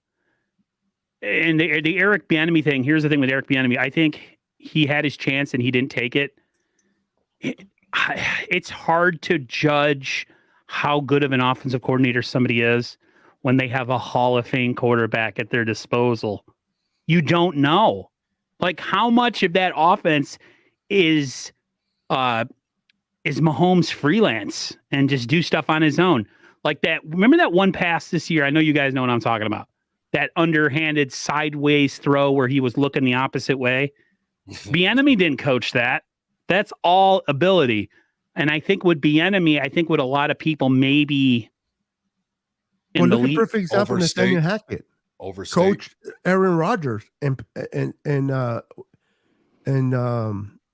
Speaker 1: and the Eric Bieniemy thing. Here's the thing with Eric Bieniemy. I think he had his chance and he didn't take it. It's hard to judge how good of an offensive coordinator somebody is when they have a Hall of Fame quarterback at their disposal. You don't know, like, how much of that offense is Mahomes freelance and just do stuff on his own. Like that. Remember that one pass this year? I know you guys know what I'm talking about. That underhanded sideways throw where he was looking the opposite way. Bieniemy didn't coach that. That's all ability. And I think with Bieniemy, I think with a lot of people maybe in the
Speaker 3: Look at
Speaker 1: league.
Speaker 3: perfect example of
Speaker 2: overstate.
Speaker 3: Nathaniel Hackett.
Speaker 2: overstate.
Speaker 3: Coach Aaron Rodgers and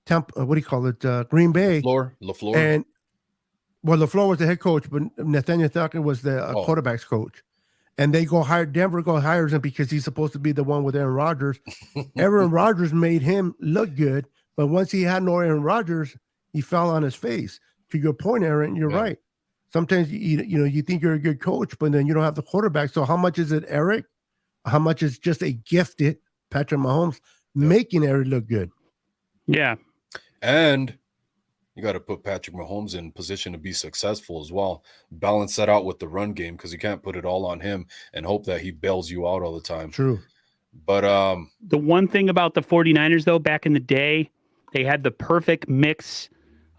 Speaker 3: Tampa, what do you call it? Green Bay.
Speaker 2: LaFleur.
Speaker 3: And LaFleur was the head coach, but Nathaniel Hackett was the quarterback's coach. And Denver hires him because he's supposed to be the one with Aaron Rodgers. Aaron Rodgers made him look good, but once he had no Aaron Rodgers, he fell on his face. To your point, Aaron, you're right. sometimes you think you're a good coach, but then you don't have the quarterback. So how much is it Eric? How much is just a gifted Patrick Mahomes making Eric look good?
Speaker 1: Yeah.
Speaker 2: And you got to put Patrick Mahomes in position to be successful as well. Balance that out with the run game, because you can't put it all on him and hope that he bails you out all the time.
Speaker 3: True.
Speaker 2: But
Speaker 1: the one thing about the 49ers, though, back in the day, they had the perfect mix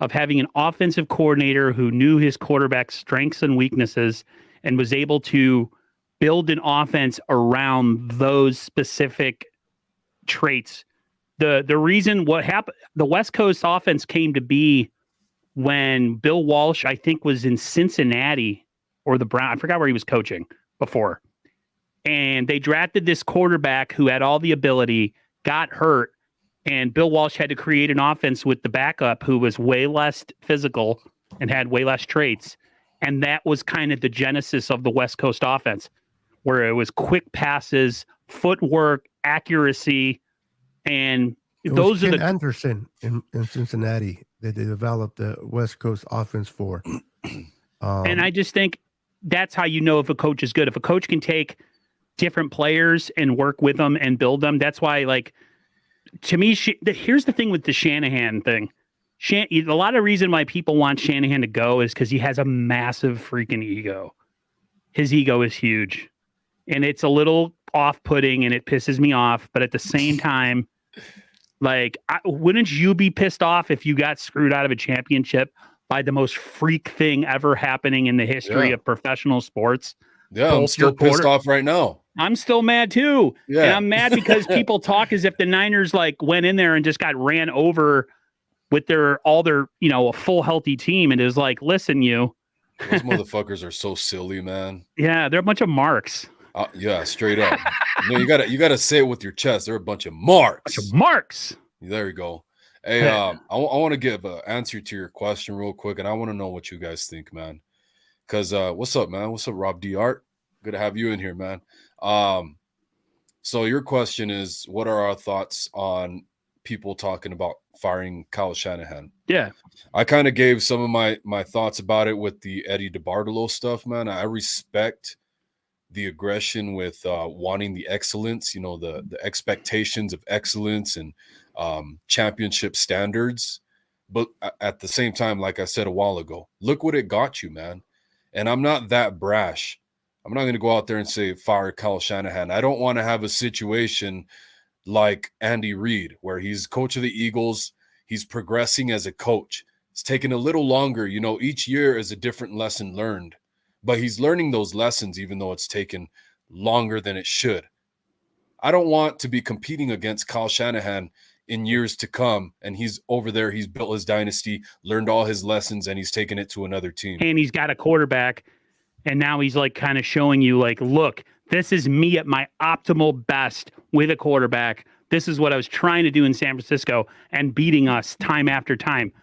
Speaker 1: of having an offensive coordinator who knew his quarterback's strengths and weaknesses and was able to build an offense around those specific traits. The reason what happened, the West Coast offense came to be when Bill Walsh, I think, was in Cincinnati or the Brown. I forgot where he was coaching before. And they drafted this quarterback who had all the ability, got hurt, and Bill Walsh had to create an offense with the backup who was way less physical and had way less traits. And that was kind of the genesis of the West Coast offense, where it was quick passes, footwork, accuracy, and those are
Speaker 3: Ken
Speaker 1: the
Speaker 3: Anderson in Cincinnati that they developed the West Coast offense for.
Speaker 1: And I just think that's how you know if a coach is good. If a coach can take different players and work with them and build them, that's why, like, to me, here's the thing with the Shanahan thing. A lot of reason why people want Shanahan to go is because he has a massive freaking ego. His ego is huge, and it's a little off-putting, and it pisses me off. But at the same time, like, wouldn't you be pissed off if you got screwed out of a championship by the most freak thing ever happening in the history of professional sports?
Speaker 2: Yeah, I'm still pissed off right now.
Speaker 1: I'm still mad too.
Speaker 2: Yeah.
Speaker 1: And I'm mad because people talk as if the Niners like went in there and just got ran over with all their, a full healthy team. And it was like, listen,
Speaker 2: those motherfuckers are so silly, man.
Speaker 1: Yeah, they're a bunch of marks.
Speaker 2: Yeah, straight up. You gotta say it with your chest. They're a bunch of marks.
Speaker 1: Bunch of marks.
Speaker 2: There you go. Hey, I want to give an answer to your question real quick, and I want to know what you guys think, man. Because what's up, man? What's up, Rob D. Art? Good to have you in here, man. So your question is, what are our thoughts on people talking about firing Kyle Shanahan?
Speaker 1: Yeah. I
Speaker 2: kind of gave some of my thoughts about it with the Eddie DeBartolo stuff, man. I respect the aggression with wanting the excellence, the expectations of excellence and championship standards. But at the same time, like I said a while ago, look what it got you, man. And I'm not that brash. I'm not going to go out there and say fire Kyle Shanahan. I don't want to have a situation like Andy Reid, where he's coach of the Eagles. He's progressing as a coach. It's taken a little longer. Each year is a different lesson learned. But he's learning those lessons, even though it's taken longer than it should. I don't want to be competing against Kyle Shanahan in years to come. And he's over there. He's built his dynasty, learned all his lessons, and he's taken it to another team.
Speaker 1: And he's got a quarterback. And now he's like kind of showing you, like, look, this is me at my optimal best with a quarterback. This is what I was trying to do in San Francisco and beating us time after time.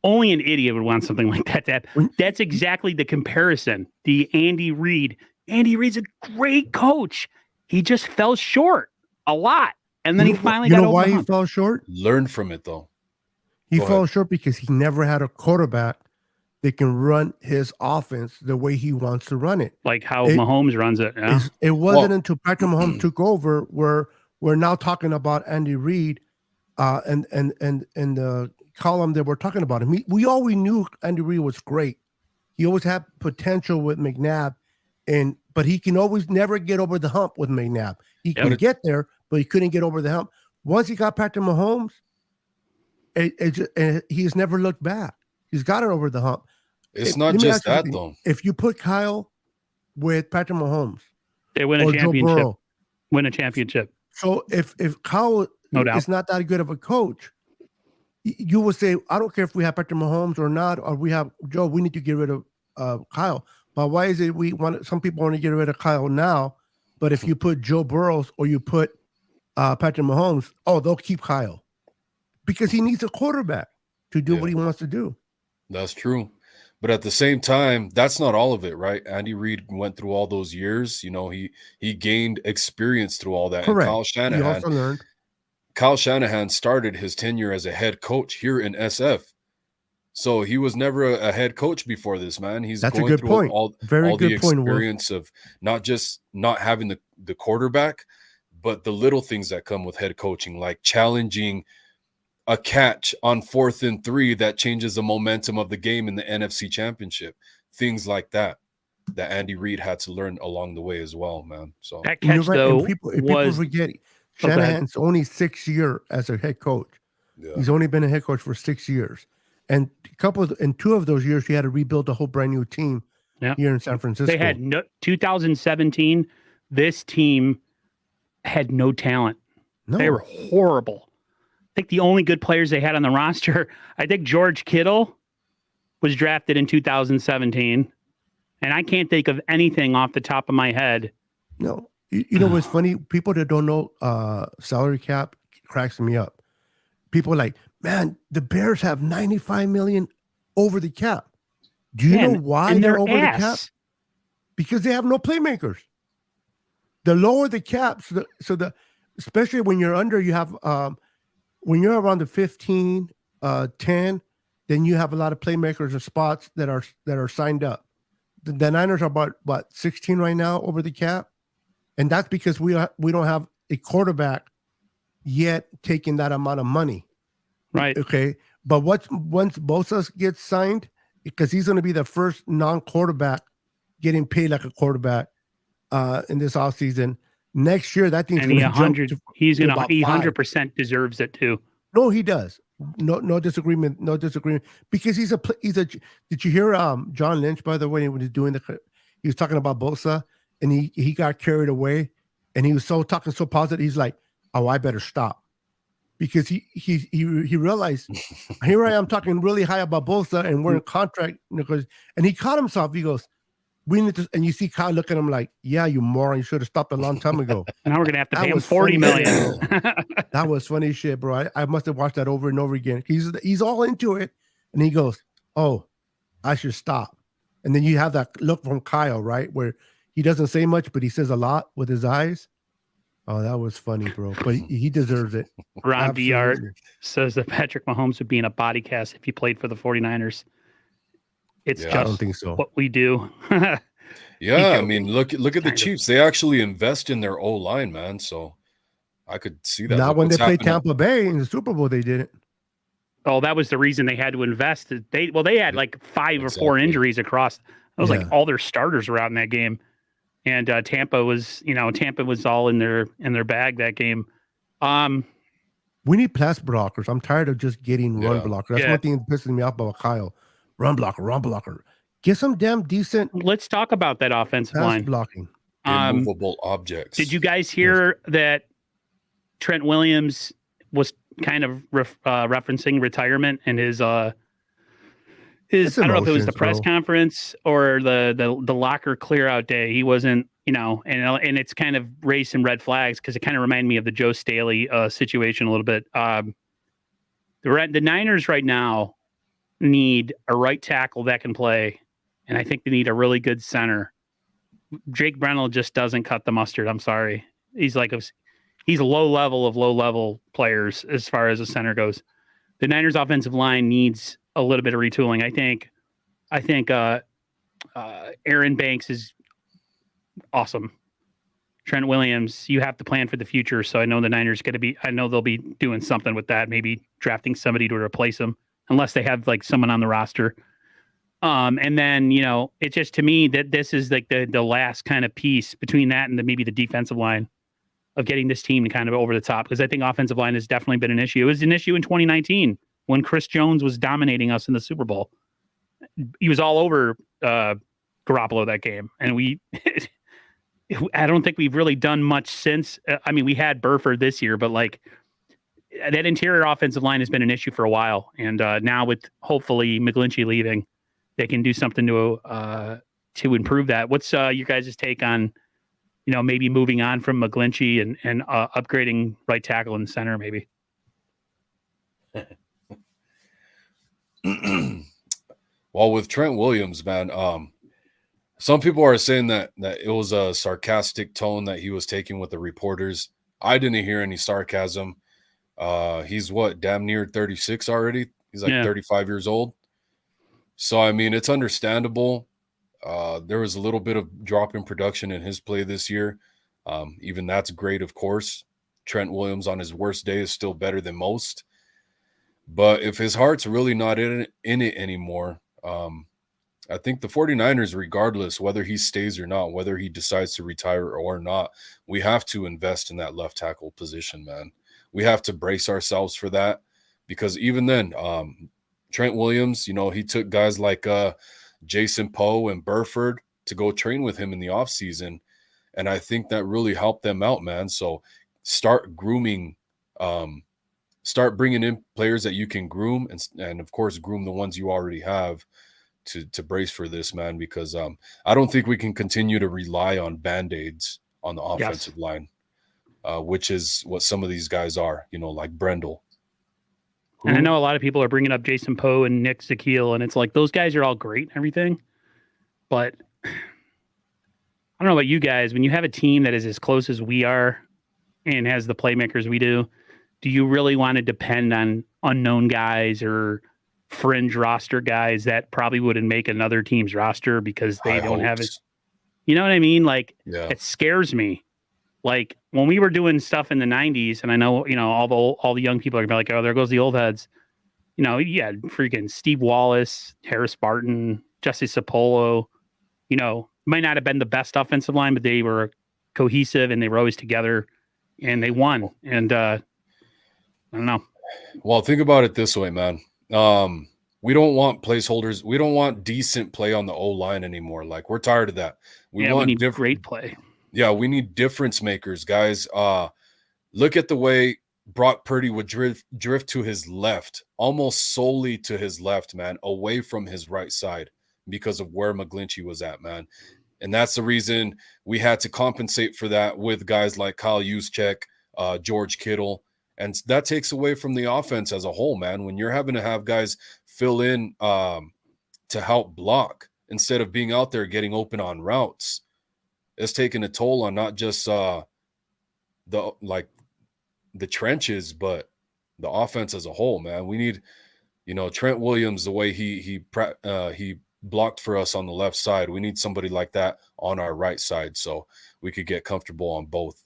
Speaker 1: Only an idiot would want something like that. That's exactly the comparison. The Andy Reid. Andy Reid's a great coach. He just fell short a lot. And then he finally got over.
Speaker 3: You know why he fell short?
Speaker 2: Learn from it, though.
Speaker 3: He fell short because he never had a quarterback that can run his offense the way he wants to run it.
Speaker 1: Like how Mahomes runs it. Yeah.
Speaker 3: It wasn't until Patrick Mahomes took over where we're now talking about Andy Reid and the column that we're talking about him. We always knew Andy Reid was great. He always had potential with McNabb, but he can always never get over the hump with McNabb. He can get there, but he couldn't get over the hump. Once he got Patrick Mahomes, he has never looked back. He's got it over the hump.
Speaker 2: It's not just that, though.
Speaker 3: If you put Kyle with Patrick Mahomes,
Speaker 1: they win a championship. Win a championship.
Speaker 3: So if Kyle is not that good of a coach, you would say, I don't care if we have Patrick Mahomes or not, or we have Joe, we need to get rid of Kyle. But why is it some people want to get rid of Kyle now, but if you put Joe Burrows or you put Patrick Mahomes, they'll keep Kyle because he needs a quarterback to do what he wants to do. That's
Speaker 2: true. But at the same time, that's not all of it, right? Andy Reid went through all those years. He gained experience through all that.
Speaker 3: Correct.
Speaker 2: And
Speaker 3: He also learned.
Speaker 2: Kyle Shanahan started his tenure as a head coach here in SF. So he was never a head coach before this, man. He's
Speaker 3: That's a
Speaker 2: going
Speaker 3: good
Speaker 2: through
Speaker 3: point.
Speaker 2: all
Speaker 3: Very
Speaker 2: the
Speaker 3: good point, Wolf.
Speaker 2: experience of not just not having the quarterback, but the little things that come with head coaching, like challenging a catch on 4th and 3 that changes the momentum of the game in the NFC Championship. Things like that Andy Reid had to learn along the way as well, man. So
Speaker 1: That
Speaker 3: And you're
Speaker 1: catch
Speaker 3: right.
Speaker 1: though
Speaker 3: And people
Speaker 1: was
Speaker 3: forget
Speaker 1: Oh, go ahead.
Speaker 3: Shanahan's only 6 year as a head coach.
Speaker 2: yeah.
Speaker 3: He's only been a head coach for 6 years. And in 2 of those years, he had to rebuild a whole brand new team
Speaker 1: Yeah.
Speaker 3: here in San Francisco.
Speaker 1: They had 2017. This team had no talent.
Speaker 3: no.
Speaker 1: They were horrible. I think the only good players they had on the roster, I think George Kittle was drafted in 2017. And I can't think of anything off the top of my head.
Speaker 3: No. You know what's funny? People that don't know salary cap cracks me up. People are like, man, the Bears have $95 million over the cap. Do you know why
Speaker 1: and
Speaker 3: they're
Speaker 1: their
Speaker 3: over the cap?
Speaker 1: ass.
Speaker 3: Because they have no playmakers. The lower the cap, especially when you're under, you have when you're around the 15, 10, then you have a lot of playmakers or spots that are signed up. The Niners are about 16 right now over the cap, and that's because we don't have a quarterback yet taking that amount of money.
Speaker 1: Right.
Speaker 3: Okay, but once Bosa gets signed, because he's going to be the first non-quarterback getting paid like a quarterback in this offseason. Next year, that thing's
Speaker 1: And
Speaker 3: going to jump.
Speaker 1: He
Speaker 3: about
Speaker 1: 100% deserves it too.
Speaker 3: No, he does. No disagreement. No disagreement. Because he's a. Did you hear John Lynch, by the way, when he was doing he was talking about Bosa, and he got carried away, and he was talking so positive. He's like, "Oh, I better stop," because he realized here I am talking really high about Bosa, and we're in contract because, and he caught himself. He goes, "We need to," and you see Kyle looking at him like, "Yeah, you moron, you should have stopped a long time ago."
Speaker 1: Now we're gonna have to
Speaker 3: That
Speaker 1: pay him
Speaker 3: was
Speaker 1: $40
Speaker 3: funny
Speaker 1: million.
Speaker 3: That was funny shit, bro. I must have watched that over and over again. He's all into it, and he goes, "Oh, I should stop." And then you have that look from Kyle, right, where he doesn't say much, but he says a lot with his eyes. Oh, that was funny, bro. But he deserves it.
Speaker 1: Ron
Speaker 3: Absolutely.
Speaker 1: Biart says that Patrick Mahomes would be in a body cast if he played for the 49ers. It's
Speaker 2: Yeah,
Speaker 3: I don't
Speaker 1: just
Speaker 3: think so.
Speaker 1: what we do.
Speaker 2: Yeah, I
Speaker 1: joking.
Speaker 2: mean, look at the
Speaker 1: Kind of.
Speaker 2: Chiefs. They actually invest in their O-line, man. So I could see that.
Speaker 3: Not
Speaker 2: Look
Speaker 3: when they
Speaker 2: what's
Speaker 3: played
Speaker 2: happening.
Speaker 3: Tampa Bay in the Super Bowl, they didn't.
Speaker 1: Oh, that was the reason they had to invest. They had like 5 or 4
Speaker 2: Exactly.
Speaker 1: injuries across. It was
Speaker 3: Yeah.
Speaker 1: like all their starters were out in that game. And Tampa was all in their bag that game.
Speaker 3: We need pass blockers. I'm tired of just getting run
Speaker 2: Yeah.
Speaker 3: blocker. That's
Speaker 1: Yeah.
Speaker 3: one thing that pisses me off about Kyle. Run blocker. Get some damn decent
Speaker 1: Let's talk about that offensive
Speaker 3: pass
Speaker 1: line.
Speaker 3: blocking.
Speaker 2: Immovable objects.
Speaker 1: Did you guys hear that Trent Williams was kind of referencing retirement and his I
Speaker 3: It's
Speaker 1: don't know if it was the
Speaker 3: emotions,
Speaker 1: press
Speaker 3: bro.
Speaker 1: conference or the locker clear out day. He wasn't, and it's kind of raised some red flags because it kind of reminded me of the Joe Staley situation a little bit. The Niners right now need a right tackle that can play, and I think they need a really good center. Jake Brennell just doesn't cut the mustard. I'm sorry. He's a low level of low level players as far as the center goes. The Niners offensive line needs a little bit of retooling. I think Aaron Banks is awesome. Trent Williams, you have to plan for the future. So I know the Niners I know they'll be doing something with that, maybe drafting somebody to replace him, unless they have like someone on the roster. And then, it's just to me that this is like the last kind of piece between that and maybe the defensive line of getting this team kind of over the top. Because I think offensive line has definitely been an issue. It was an issue in 2019 when Chris Jones was dominating us in the Super Bowl. He was all over Garoppolo that game. And I don't think we've really done much since. I mean, we had Burford this year, but like that interior offensive line has been an issue for a while. And now with hopefully McGlinchey leaving, they can do something to improve that. What's your guys' take on, maybe moving on from McGlinchey and upgrading right tackle in the center, maybe?
Speaker 2: Well, with Trent Williams, man, some people are saying that it was a sarcastic tone that he was taking with the reporters. I didn't hear any sarcasm. He's damn near 36 already. He's like 35 years old. So I mean, it's understandable. There was a little bit of drop in production in his play this year. Even that's great, of course. Trent Williams on his worst day is still better than most. But if his heart's really not in it anymore, I think the 49ers, regardless whether he stays or not, whether he decides to retire or not, we have to invest in that left tackle position, man. We have to brace ourselves for that, because even then, Trent Williams, you know, he took guys like Jason Poe and Burford to go train with him in the offseason. And I think that really helped them out, man. So start grooming, start bringing in players that you can groom, and of course, groom the ones you already have to brace for this, man, because I don't think we can continue to rely on Band-Aids on the offensive line, which is what some of these guys are, you know, like Brendel.
Speaker 1: And I know a lot of people are bringing up Jason Poe and Nick Zakiel, and it's like those guys are all great and everything. But I don't know about you guys. When you have a team that is as close as we are and has the playmakers we do you really want to depend on unknown guys or fringe roster guys that probably wouldn't make another team's roster because they don't have it? You know what I mean? Like, it scares me. Like when we were doing stuff in the 90s, and I know, you know, all the young people are gonna be like, oh, there goes the old heads. You know, yeah, freaking Steve Wallace, Harris Barton, Jesse Sapolo, you know, might not have been the best offensive line, but they were cohesive and they were always together and they won. And I don't know.
Speaker 2: Well, think about it this way, man. We don't want placeholders. We don't want decent play on the O-line anymore. Like, we're tired of that. We
Speaker 1: need great play.
Speaker 2: Yeah, we need difference makers, guys. Look at the way Brock Purdy would drift to his left, almost solely to his left, man, away from his right side because of where McGlinchey was at, man. And that's the reason we had to compensate for that with guys like Kyle Juszczyk, George Kittle. And that takes away from the offense as a whole, man. When you're having to have guys fill in to help block instead of being out there getting open on routes, it's taking a toll on not just the trenches, but the offense as a whole, man. We need, you know, Trent Williams, the way he blocked for us on the left side. We need somebody like that on our right side so we could get comfortable on both.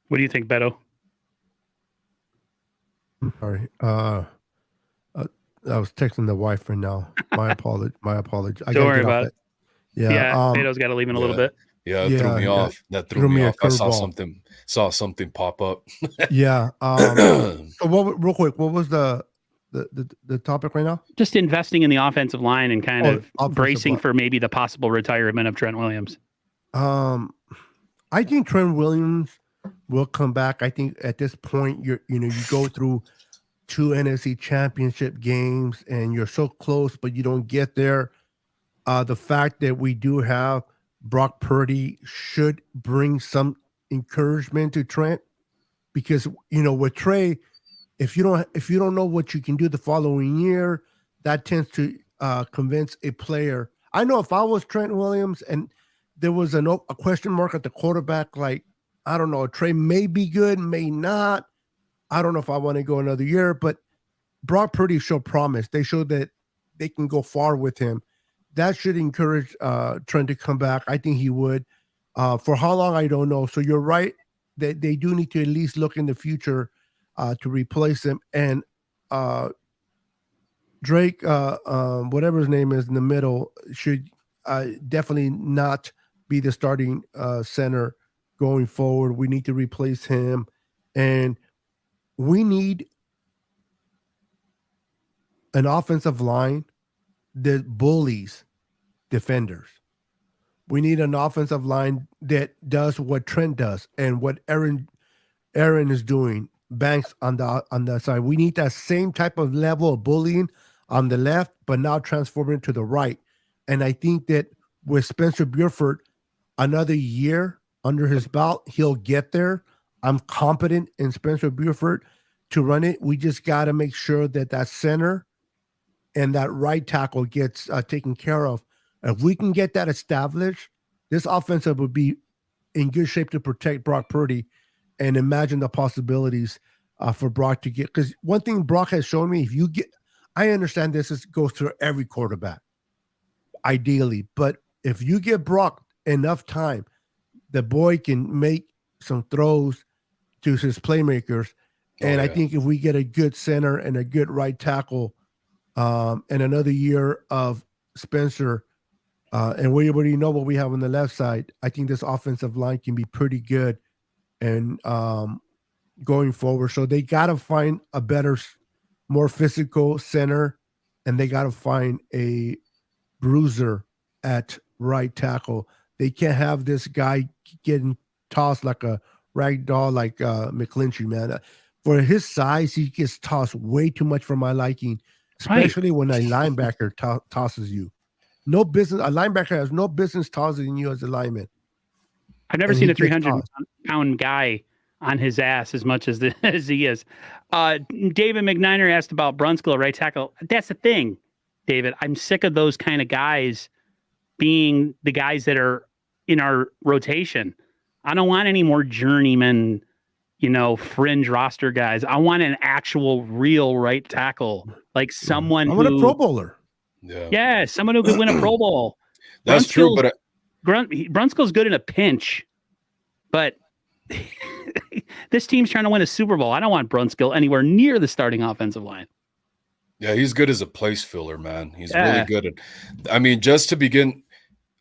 Speaker 1: What do you think, Beto?
Speaker 3: Sorry. I was texting the wife right now. My apology.
Speaker 1: Don't worry about it.
Speaker 3: Yeah.
Speaker 1: Beto's got to leave in a little bit.
Speaker 2: Yeah, it threw me off. That threw me off. I saw something pop up.
Speaker 3: Yeah. So real quick, what was the topic right now?
Speaker 1: Just investing in the offensive line and kind of bracing for maybe the possible retirement of Trent Williams.
Speaker 3: I think Trent Williams will come back. I think at this point, you go through 2 NFC championship games and you're so close, but you don't get there. The fact that we do have Brock Purdy should bring some encouragement to Trent, because, you know, with Trey, if you don't know what you can do the following year, that tends to convince a player. I know if I was Trent Williams and there was a question mark at the quarterback, like, I don't know, Trey may be good, may not. I don't know if I want to go another year, but Brock Purdy showed promise. They showed that they can go far with him. That should encourage Trent to come back. I think he would. For how long, I don't know. So you're right that they do need to at least look in the future to replace him. And Drake, whatever his name is in the middle, should definitely not be the starting center going forward. We need to replace him. And we need an offensive line that bullies defenders. We need an offensive line that does what Trent does and what Aaron is doing, Banks on the side. We need that same type of level of bullying on the left, but now transform it to the right. And I think that with Spencer Burford, another year under his belt, he'll get there. I'm confident in Spencer Burford to run it. We just got to make sure that that center and that right tackle gets taken care of. If we can get that established, this offensive would be in good shape to protect Brock Purdy. And imagine the possibilities for Brock to get, because one thing Brock has shown me, if you get, I understand goes through every quarterback, ideally, but if you give Brock enough time, the boy can make some throws to his playmakers. And I think if we get a good center and a good right tackle, and another year of Spencer, and we already know what we have on the left side, I think this offensive line can be pretty good and going forward. So they got to find a better, more physical center, and they got to find a bruiser at right tackle. They can't have this guy getting tossed like a rag doll like McClinchy, man. For his size, he gets tossed way too much for my liking, especially when a linebacker tosses you. No business. A linebacker has no business tossing you as a lineman.
Speaker 1: I've never seen a 300-pound guy on his ass as much as as he is. David McNiner asked about Brunskill, right tackle. That's the thing, David. I'm sick of those kind of guys being the guys that are in our rotation. I don't want any more journeyman, fringe roster guys. I want an actual real right tackle, like someone
Speaker 3: I want a Pro Bowler.
Speaker 1: Yeah, someone who could win a Pro Bowl.
Speaker 2: That's true, but
Speaker 1: Brunskill's good in a pinch, but this team's trying to win a Super Bowl. I don't want Brunskill anywhere near the starting offensive line.
Speaker 2: Yeah, he's good as a place filler, man. He's really good at. I mean, just to begin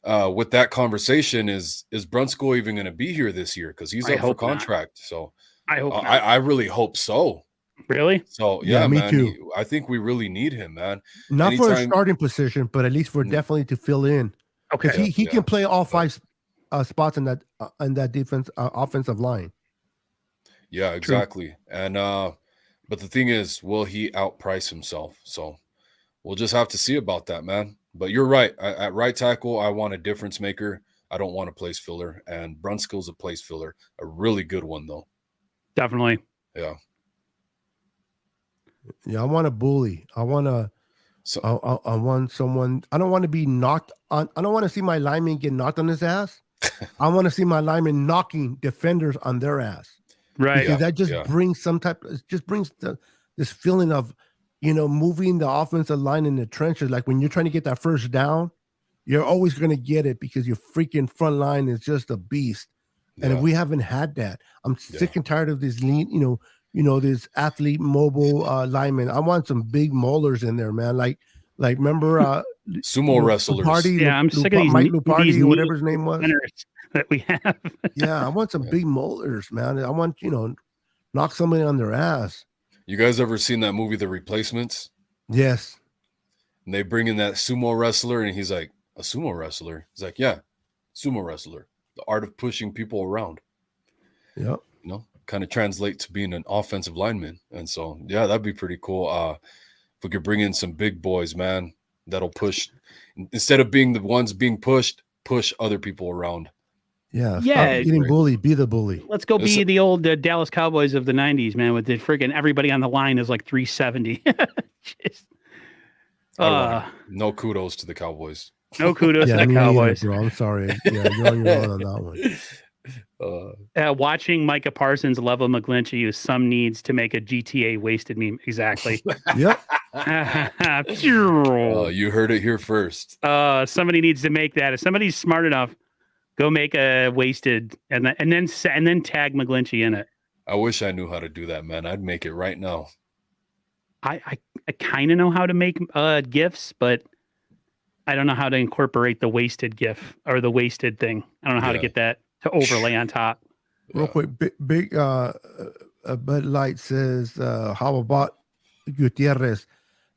Speaker 2: with that conversation, is Brunskill even going to be here this year? Because he's up for contract.
Speaker 1: Not.
Speaker 2: So
Speaker 1: I hope.
Speaker 2: I really hope so.
Speaker 1: Really?
Speaker 2: So yeah,
Speaker 3: me
Speaker 2: man.
Speaker 3: too.
Speaker 2: I think we really need him, man.
Speaker 3: Not for a starting position, but at least for definitely to fill in.
Speaker 1: Okay.
Speaker 3: Because he can play all five spots in that defense offensive line.
Speaker 2: Yeah, exactly. True. And but the thing is, will he outprice himself? So we'll just have to see about that, man. But you're right. At right tackle, I want a difference maker. I don't want a place filler. And Brunskill's a place filler. A really good one, though.
Speaker 1: Definitely.
Speaker 2: Yeah.
Speaker 3: Yeah, I want a bully. I want I want someone. I don't want to be knocked on. I don't want to see my lineman get knocked on his ass. I want to see my lineman knocking defenders on their ass.
Speaker 1: Right.
Speaker 3: Because that just brings this feeling of, moving the offensive line in the trenches. Like when you're trying to get that first down, you're always going to get it because your freaking front line is just a beast. And if we haven't had that, I'm sick and tired of this lean, this athlete mobile lineman. I want some big molars in there, man. Like remember
Speaker 2: sumo wrestlers.
Speaker 3: Lupardi,
Speaker 1: I'm sick of
Speaker 3: Mike Lupardi, or whatever his name was.
Speaker 1: That we have.
Speaker 3: Yeah, I want some big molars, man. I want, knock somebody on their ass.
Speaker 2: You guys ever seen that movie, The Replacements?
Speaker 3: Yes.
Speaker 2: And they bring in that sumo wrestler, and he's like, a sumo wrestler? He's like, yeah, sumo wrestler. The art of pushing people around.
Speaker 3: Yep.
Speaker 2: Kind of translate to being an offensive lineman. And so, yeah, that'd be pretty cool. If we could bring in some big boys, man, that'll push. Instead of being the ones being pushed, push other people around.
Speaker 3: Yeah. Stop getting bullied. Be the bully.
Speaker 1: Let's go be the old Dallas Cowboys of the 90s, man, with the freaking everybody on the line is like 370.
Speaker 2: No kudos to the Cowboys.
Speaker 1: No kudos to the Cowboys.
Speaker 3: Either, bro. I'm sorry. Yeah, you're on your own on that
Speaker 1: one. Watching Micah Parsons level McGlinchey use some needs to make a GTA wasted meme. Exactly.
Speaker 3: Yep.
Speaker 2: You heard it here first.
Speaker 1: Somebody needs to make that. If somebody's smart enough, go make a wasted and then tag McGlinchey in it.
Speaker 2: I wish I knew how to do that, man. I'd make it right now.
Speaker 1: I kind of know how to make GIFs, but I don't know how to incorporate the wasted GIF or the wasted thing. I don't know how to get that to overlay on top.
Speaker 3: Real quick, big Bud Light says, how about Gutierrez?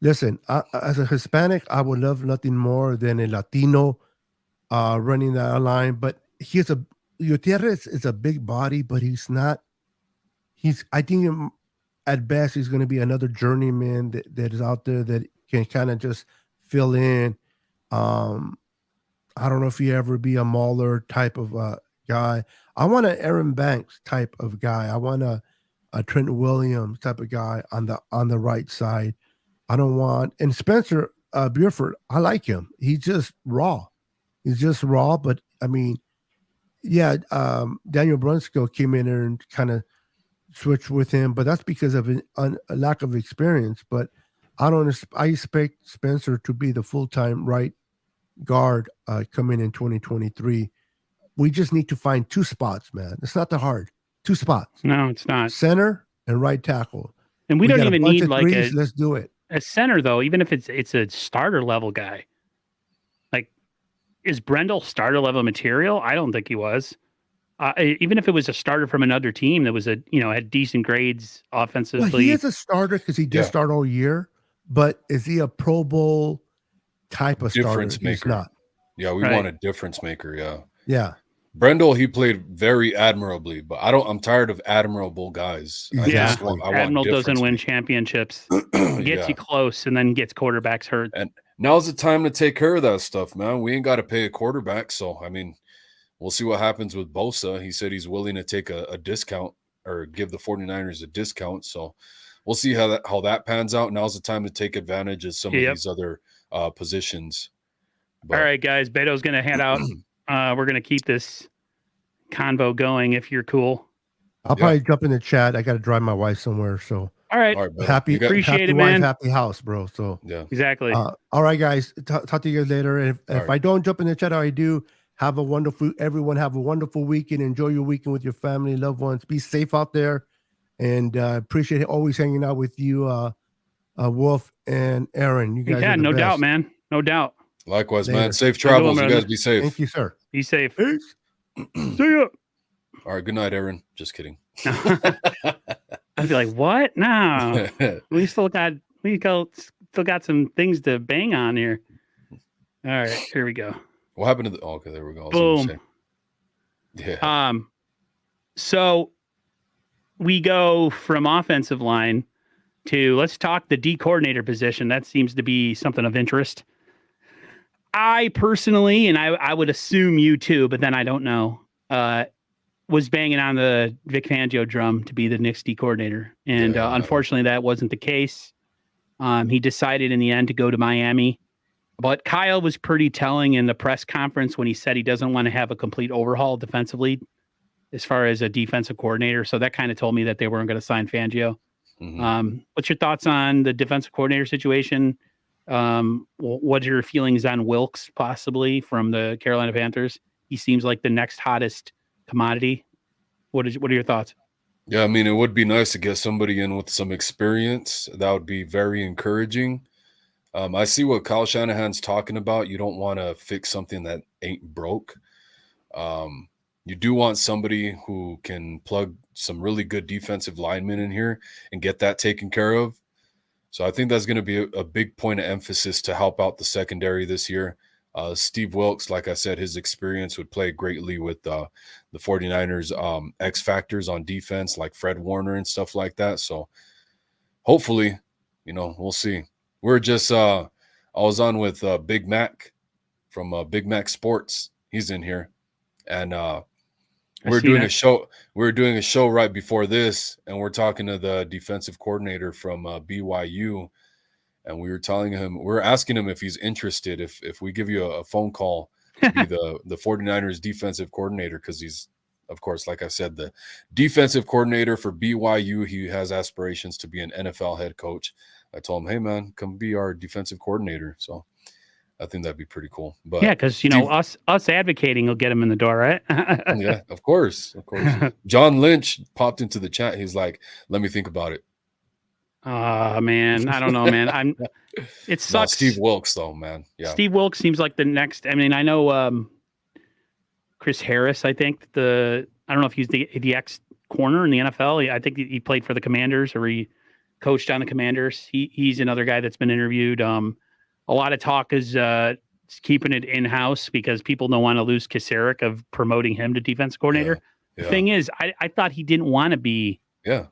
Speaker 3: Listen, as a Hispanic, I would love nothing more than a Latino running that line. But Gutierrez is a big body, but he's not. I think at best he's going to be another journeyman that is out there that can kind of just fill in. I don't know if he ever be a Mauler type of guy. I want an Aaron Banks type of guy. I want a Trent Williams type of guy on the right side. I don't want, and Spencer Buford, I like him. He's just raw. But I mean, Daniel Brunskill came in there and kind of switch with him, but that's because of a lack of experience. But I expect Spencer to be the full-time right guard coming in 2023. We just need to find 2 spots, man. It's not that hard. 2 spots.
Speaker 1: No, it's not.
Speaker 3: Center and right tackle.
Speaker 1: And we don't
Speaker 3: got a
Speaker 1: even
Speaker 3: bunch
Speaker 1: need
Speaker 3: of
Speaker 1: like
Speaker 3: threes. Let's do it.
Speaker 1: a center though, even if it's a starter level guy. Like, is Brendel starter level material? I don't think he was. Even if it was a starter from another team that was had decent grades offensively.
Speaker 3: Well, he is a starter because he did start all year. But is he a Pro Bowl type of
Speaker 2: Difference
Speaker 3: starter? He's
Speaker 2: maker.
Speaker 3: not.
Speaker 2: Yeah, we want a difference maker. Yeah.
Speaker 3: Yeah.
Speaker 2: Brendel, he played very admirably, but I'm tired of admirable guys.
Speaker 3: Exactly.
Speaker 1: Admiral doesn't win championships. Gets you close and then gets quarterbacks hurt.
Speaker 2: And now's the time to take care of that stuff, man. We ain't got to pay a quarterback. So, I mean, we'll see what happens with Bosa. He said he's willing to take a discount or give the 49ers a discount. So we'll see how that pans out. Now's the time to take advantage of some of these other positions.
Speaker 1: But, all right, guys. Beto's going to head out. We're going to keep this convo going if you're cool.
Speaker 3: I'll probably jump in the chat. I got to drive my wife somewhere. So,
Speaker 1: all right. Appreciate it, man.
Speaker 3: Happy house, bro. So,
Speaker 2: yeah,
Speaker 1: exactly.
Speaker 3: All right, guys. Talk to you guys later. And if I don't jump in the chat, I do. Everyone have a wonderful weekend. Enjoy your weekend with your family, loved ones. Be safe out there. And appreciate always hanging out with you, Wolf and Aaron. You guys are the
Speaker 1: no
Speaker 3: best.
Speaker 1: doubt, man. No doubt.
Speaker 2: Likewise, man. Safe travels. You guys be safe.
Speaker 3: Thank you, sir.
Speaker 1: Be safe.
Speaker 3: Peace.
Speaker 1: See ya.
Speaker 2: All right. Good night, Aaron. Just kidding.
Speaker 1: I'd be like, what? No. we still got some things to bang on here. All right, here we go.
Speaker 2: What happened to the okay, there we go.
Speaker 1: Boom.
Speaker 2: Yeah.
Speaker 1: So we go from offensive line to let's talk the D coordinator position. That seems to be something of interest. I personally, and I would assume you too, but then I don't know, was banging on the Vic Fangio drum to be the Knicks D coordinator. And unfortunately, that wasn't the case. He decided in the end to go to Miami. But Kyle was pretty telling in the press conference when he said he doesn't want to have a complete overhaul defensively as far as a defensive coordinator. So that kind of told me that they weren't going to sign Fangio. Mm-hmm. What's your thoughts on the defensive coordinator situation? What are your feelings on Wilkes possibly from the Carolina Panthers? He seems like the next hottest commodity. What are your thoughts?
Speaker 2: Yeah, I mean, it would be nice to get somebody in with some experience. That would be very encouraging. I see what Kyle Shanahan's talking about. You don't want to fix something that ain't broke. You do want somebody who can plug some really good defensive linemen in here and get that taken care of. So I think that's going to be a big point of emphasis to help out the secondary this year. Steve Wilkes, like I said, his experience would play greatly with the 49ers X factors on defense, like Fred Warner and stuff like that. So hopefully, we'll see. We're just I was on with Big Mac from Big Mac Sports. He's in here. And we're doing a show. We're doing a show right before this, and we're talking to the defensive coordinator from BYU. And we were asking him if he's interested, if we give you a phone call to be the 49ers defensive coordinator, because he's, of course, like I said, the defensive coordinator for BYU. He has aspirations to be an NFL head coach. I told him, hey, man, come be our defensive coordinator. So I think that'd be pretty cool. But
Speaker 1: yeah, because, us advocating will get him in the door, right?
Speaker 2: Yeah, of course. John Lynch popped into the chat. He's like, let me think about it.
Speaker 1: Man, I don't know, man. It sucks.
Speaker 2: No, Steve Wilkes, though, man. Yeah,
Speaker 1: Steve Wilkes seems like the next. I mean, I know Chris Harris. I think I don't know if he's the ex corner in the NFL. I think he played for the Commanders or he coached on the Commanders. He's another guy that's been interviewed. A lot of talk is keeping it in house because people don't want to lose Kasarik of promoting him to defense coordinator. Yeah. The thing is, I thought he didn't want to be.
Speaker 2: Yeah.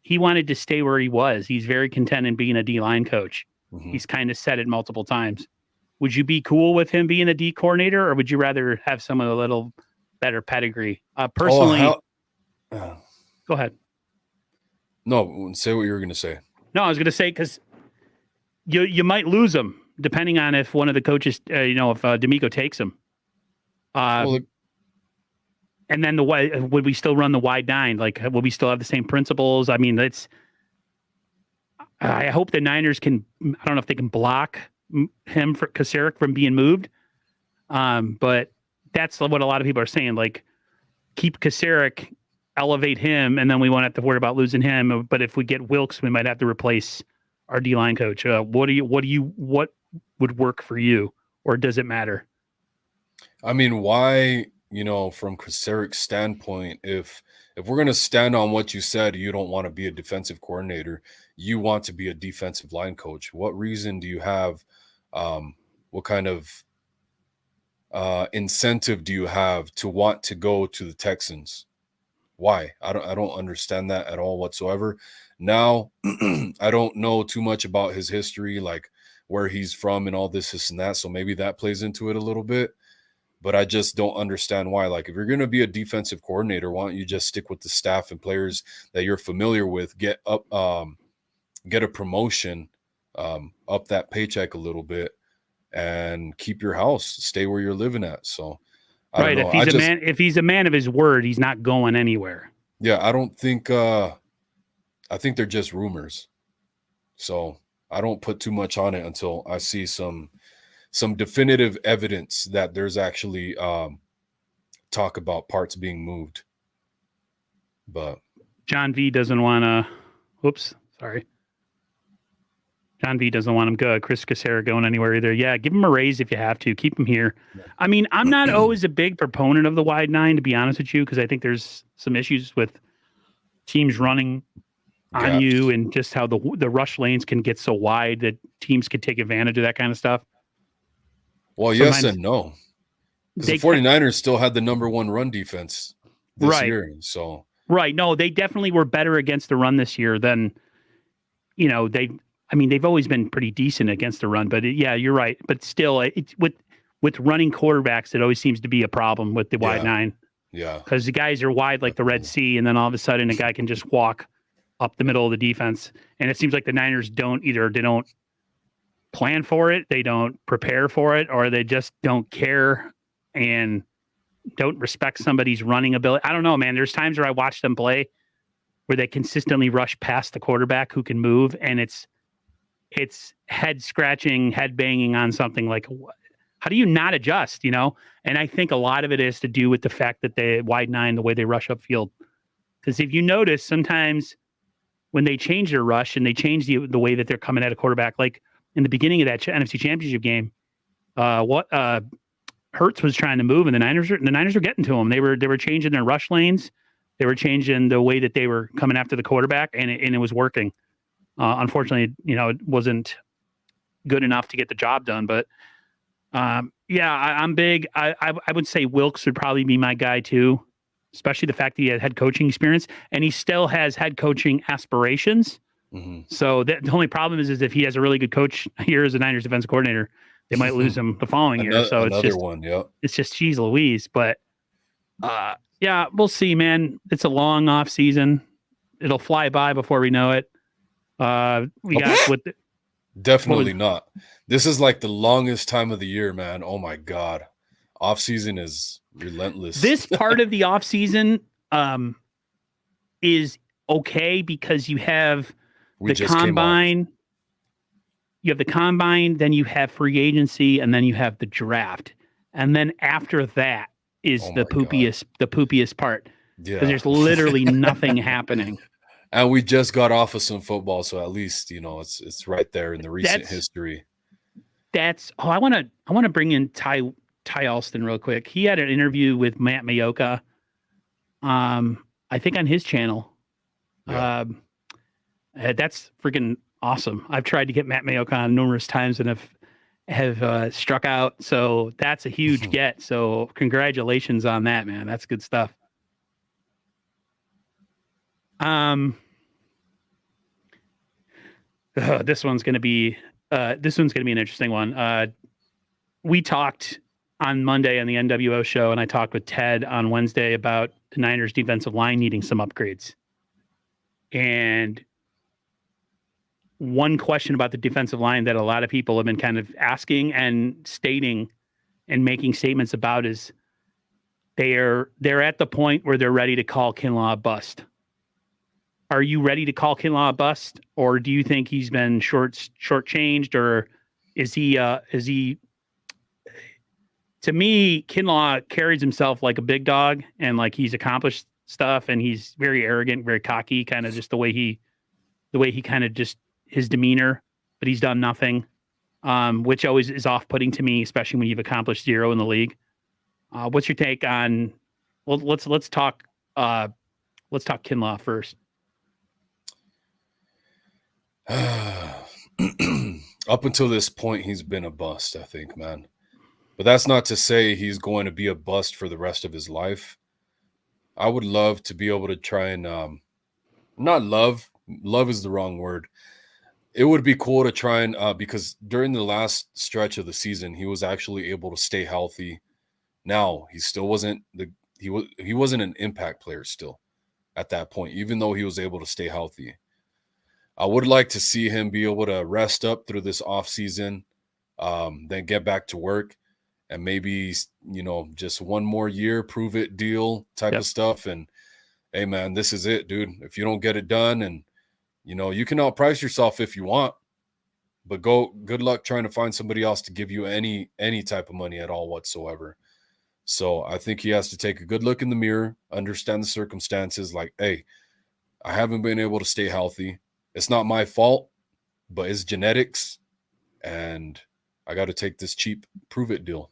Speaker 1: He wanted to stay where he was. He's very content in being a D-line coach. Mm-hmm. He's kind of said it multiple times. Would you be cool with him being a D coordinator, or would you rather have someone a little better pedigree? Personally, go ahead.
Speaker 2: No, say what you were going to say.
Speaker 1: No, I was going to say because you might lose him depending on if one of the coaches, if D'Amico takes him. And And then would we still run the wide nine? Like, would we still have the same principles? I mean, I hope the Niners can. I don't know if they can block him for Kasarik from being moved. But that's what a lot of people are saying. Like, keep Kasarik, elevate him, and then we won't have to worry about losing him. But if we get Wilkes, we might have to replace our D-line coach. What would work for you, or does it matter?
Speaker 2: I mean, why, from Kasarik's standpoint, if we're going to stand on what you said, you don't want to be a defensive coordinator, you want to be a defensive line coach. What reason do you have? What kind of incentive do you have to want to go to the Texans? Why? I don't understand that at all whatsoever. Now, I don't know too much about his history, like where he's from and all this and that. So maybe that plays into it a little bit. But I just don't understand why. Like, if you're going to be a defensive coordinator, why don't you just stick with the staff and players that you're familiar with, get a promotion, up that paycheck a little bit, and keep your house, stay where you're living at. So, I don't know.
Speaker 1: If he's a man of his word, he's not going anywhere.
Speaker 2: Yeah, I don't think. I think they're just rumors. So I don't put too much on it until I see some definitive evidence that there's actually talk about parts being moved. But
Speaker 1: John V doesn't want to. Whoops, sorry. John V doesn't want him good. Chris Kasarik going anywhere either. Yeah, give him a raise if you have to. Keep him here. Yeah. I mean, I'm not always a big proponent of the wide nine, to be honest with you, because I think there's some issues with teams running on you and just how the rush lanes can get so wide that teams could take advantage of that kind of stuff.
Speaker 2: Well, yes and no. Because the 49ers still had the number one run defense this year. So
Speaker 1: right. No, they definitely were better against the run this year than, they've always been pretty decent against the run, but yeah, you're right. But still, with running quarterbacks, it always seems to be a problem with the wide nine.
Speaker 2: Yeah.
Speaker 1: Because the guys are wide like the Red Sea, and then all of a sudden a guy can just walk up the middle of the defense. And it seems like the Niners don't plan for it, they don't prepare for it, or they just don't care and don't respect somebody's running ability. I don't know, man. There's times where I watch them play where they consistently rush past the quarterback who can move, and it's head scratching, head banging on something like, how do you not adjust, And I think a lot of it is to do with the fact that they wide nine, the way they rush upfield. Because if you notice, sometimes when they change their rush and they change the way that they're coming at a quarterback, like in the beginning of that NFC Championship game, Hurts was trying to move, and the Niners were getting to him. They were changing their rush lanes. They were changing the way that they were coming after the quarterback, and it was working. Unfortunately, it wasn't good enough to get the job done. But I'm big. I would say Wilkes would probably be my guy too, especially the fact that he had head coaching experience and he still has head coaching aspirations. Mm-hmm. So the only problem is if he has a really good coach here as a Niners defensive coordinator, they might lose him the following year. So it's just cheese Louise. But we'll see, man. It's a long off season. It'll fly by before we know it.
Speaker 2: Definitely not. This is like the longest time of the year, man. Oh my God. Off season is relentless.
Speaker 1: This part of the off season is okay because you have the combine. You have the combine, then you have free agency, and then you have the draft. And then after that is the poopiest part. Yeah. Because there's literally nothing happening.
Speaker 2: And we just got off of some football, so at least it's right there in the recent history.
Speaker 1: I want to bring in Ty Alston real quick. He had an interview with Matt Mayoka, I think on his channel. Yeah. That's freaking awesome. I've tried to get Matt Mayoka on numerous times and have struck out. So that's a huge get. So congratulations on that, man. That's good stuff. This one's going to be an interesting one. We talked on Monday on the NWO show, and I talked with Ted on Wednesday about the Niners defensive line needing some upgrades. And one question about the defensive line that a lot of people have been kind of asking and stating and making statements about is, they're at the point where they're ready to call Kinlaw a bust. Are you ready to call Kinlaw a bust, or do you think he's been shortchanged, or is he? To me, Kinlaw carries himself like a big dog, and like he's accomplished stuff, and he's very arrogant, very cocky, kind of just the way he kind of just his demeanor, but he's done nothing, which always is off-putting to me, especially when you've accomplished zero in the league. What's your take on? Well, let's talk Kinlaw first.
Speaker 2: Up until this point, he's been a bust, I think, man. But that's not to say he's going to be a bust for the rest of his life. I would love to be able to try and not love is the wrong word. It would be cool to try and because during the last stretch of the season, he was actually able to stay healthy. Now he still wasn't he wasn't an impact player still at that point, even though he was able to stay healthy. I would like to see him be able to rest up through this off season, then get back to work, and maybe just one more year, prove it deal type of stuff. And hey, man, this is it, dude. If you don't get it done, and you can outprice yourself if you want, but good luck trying to find somebody else to give you any type of money at all whatsoever. So I think he has to take a good look in the mirror, understand the circumstances. Like, hey, I haven't been able to stay healthy. It's not my fault, but it's genetics, and I got to take this cheap prove it deal.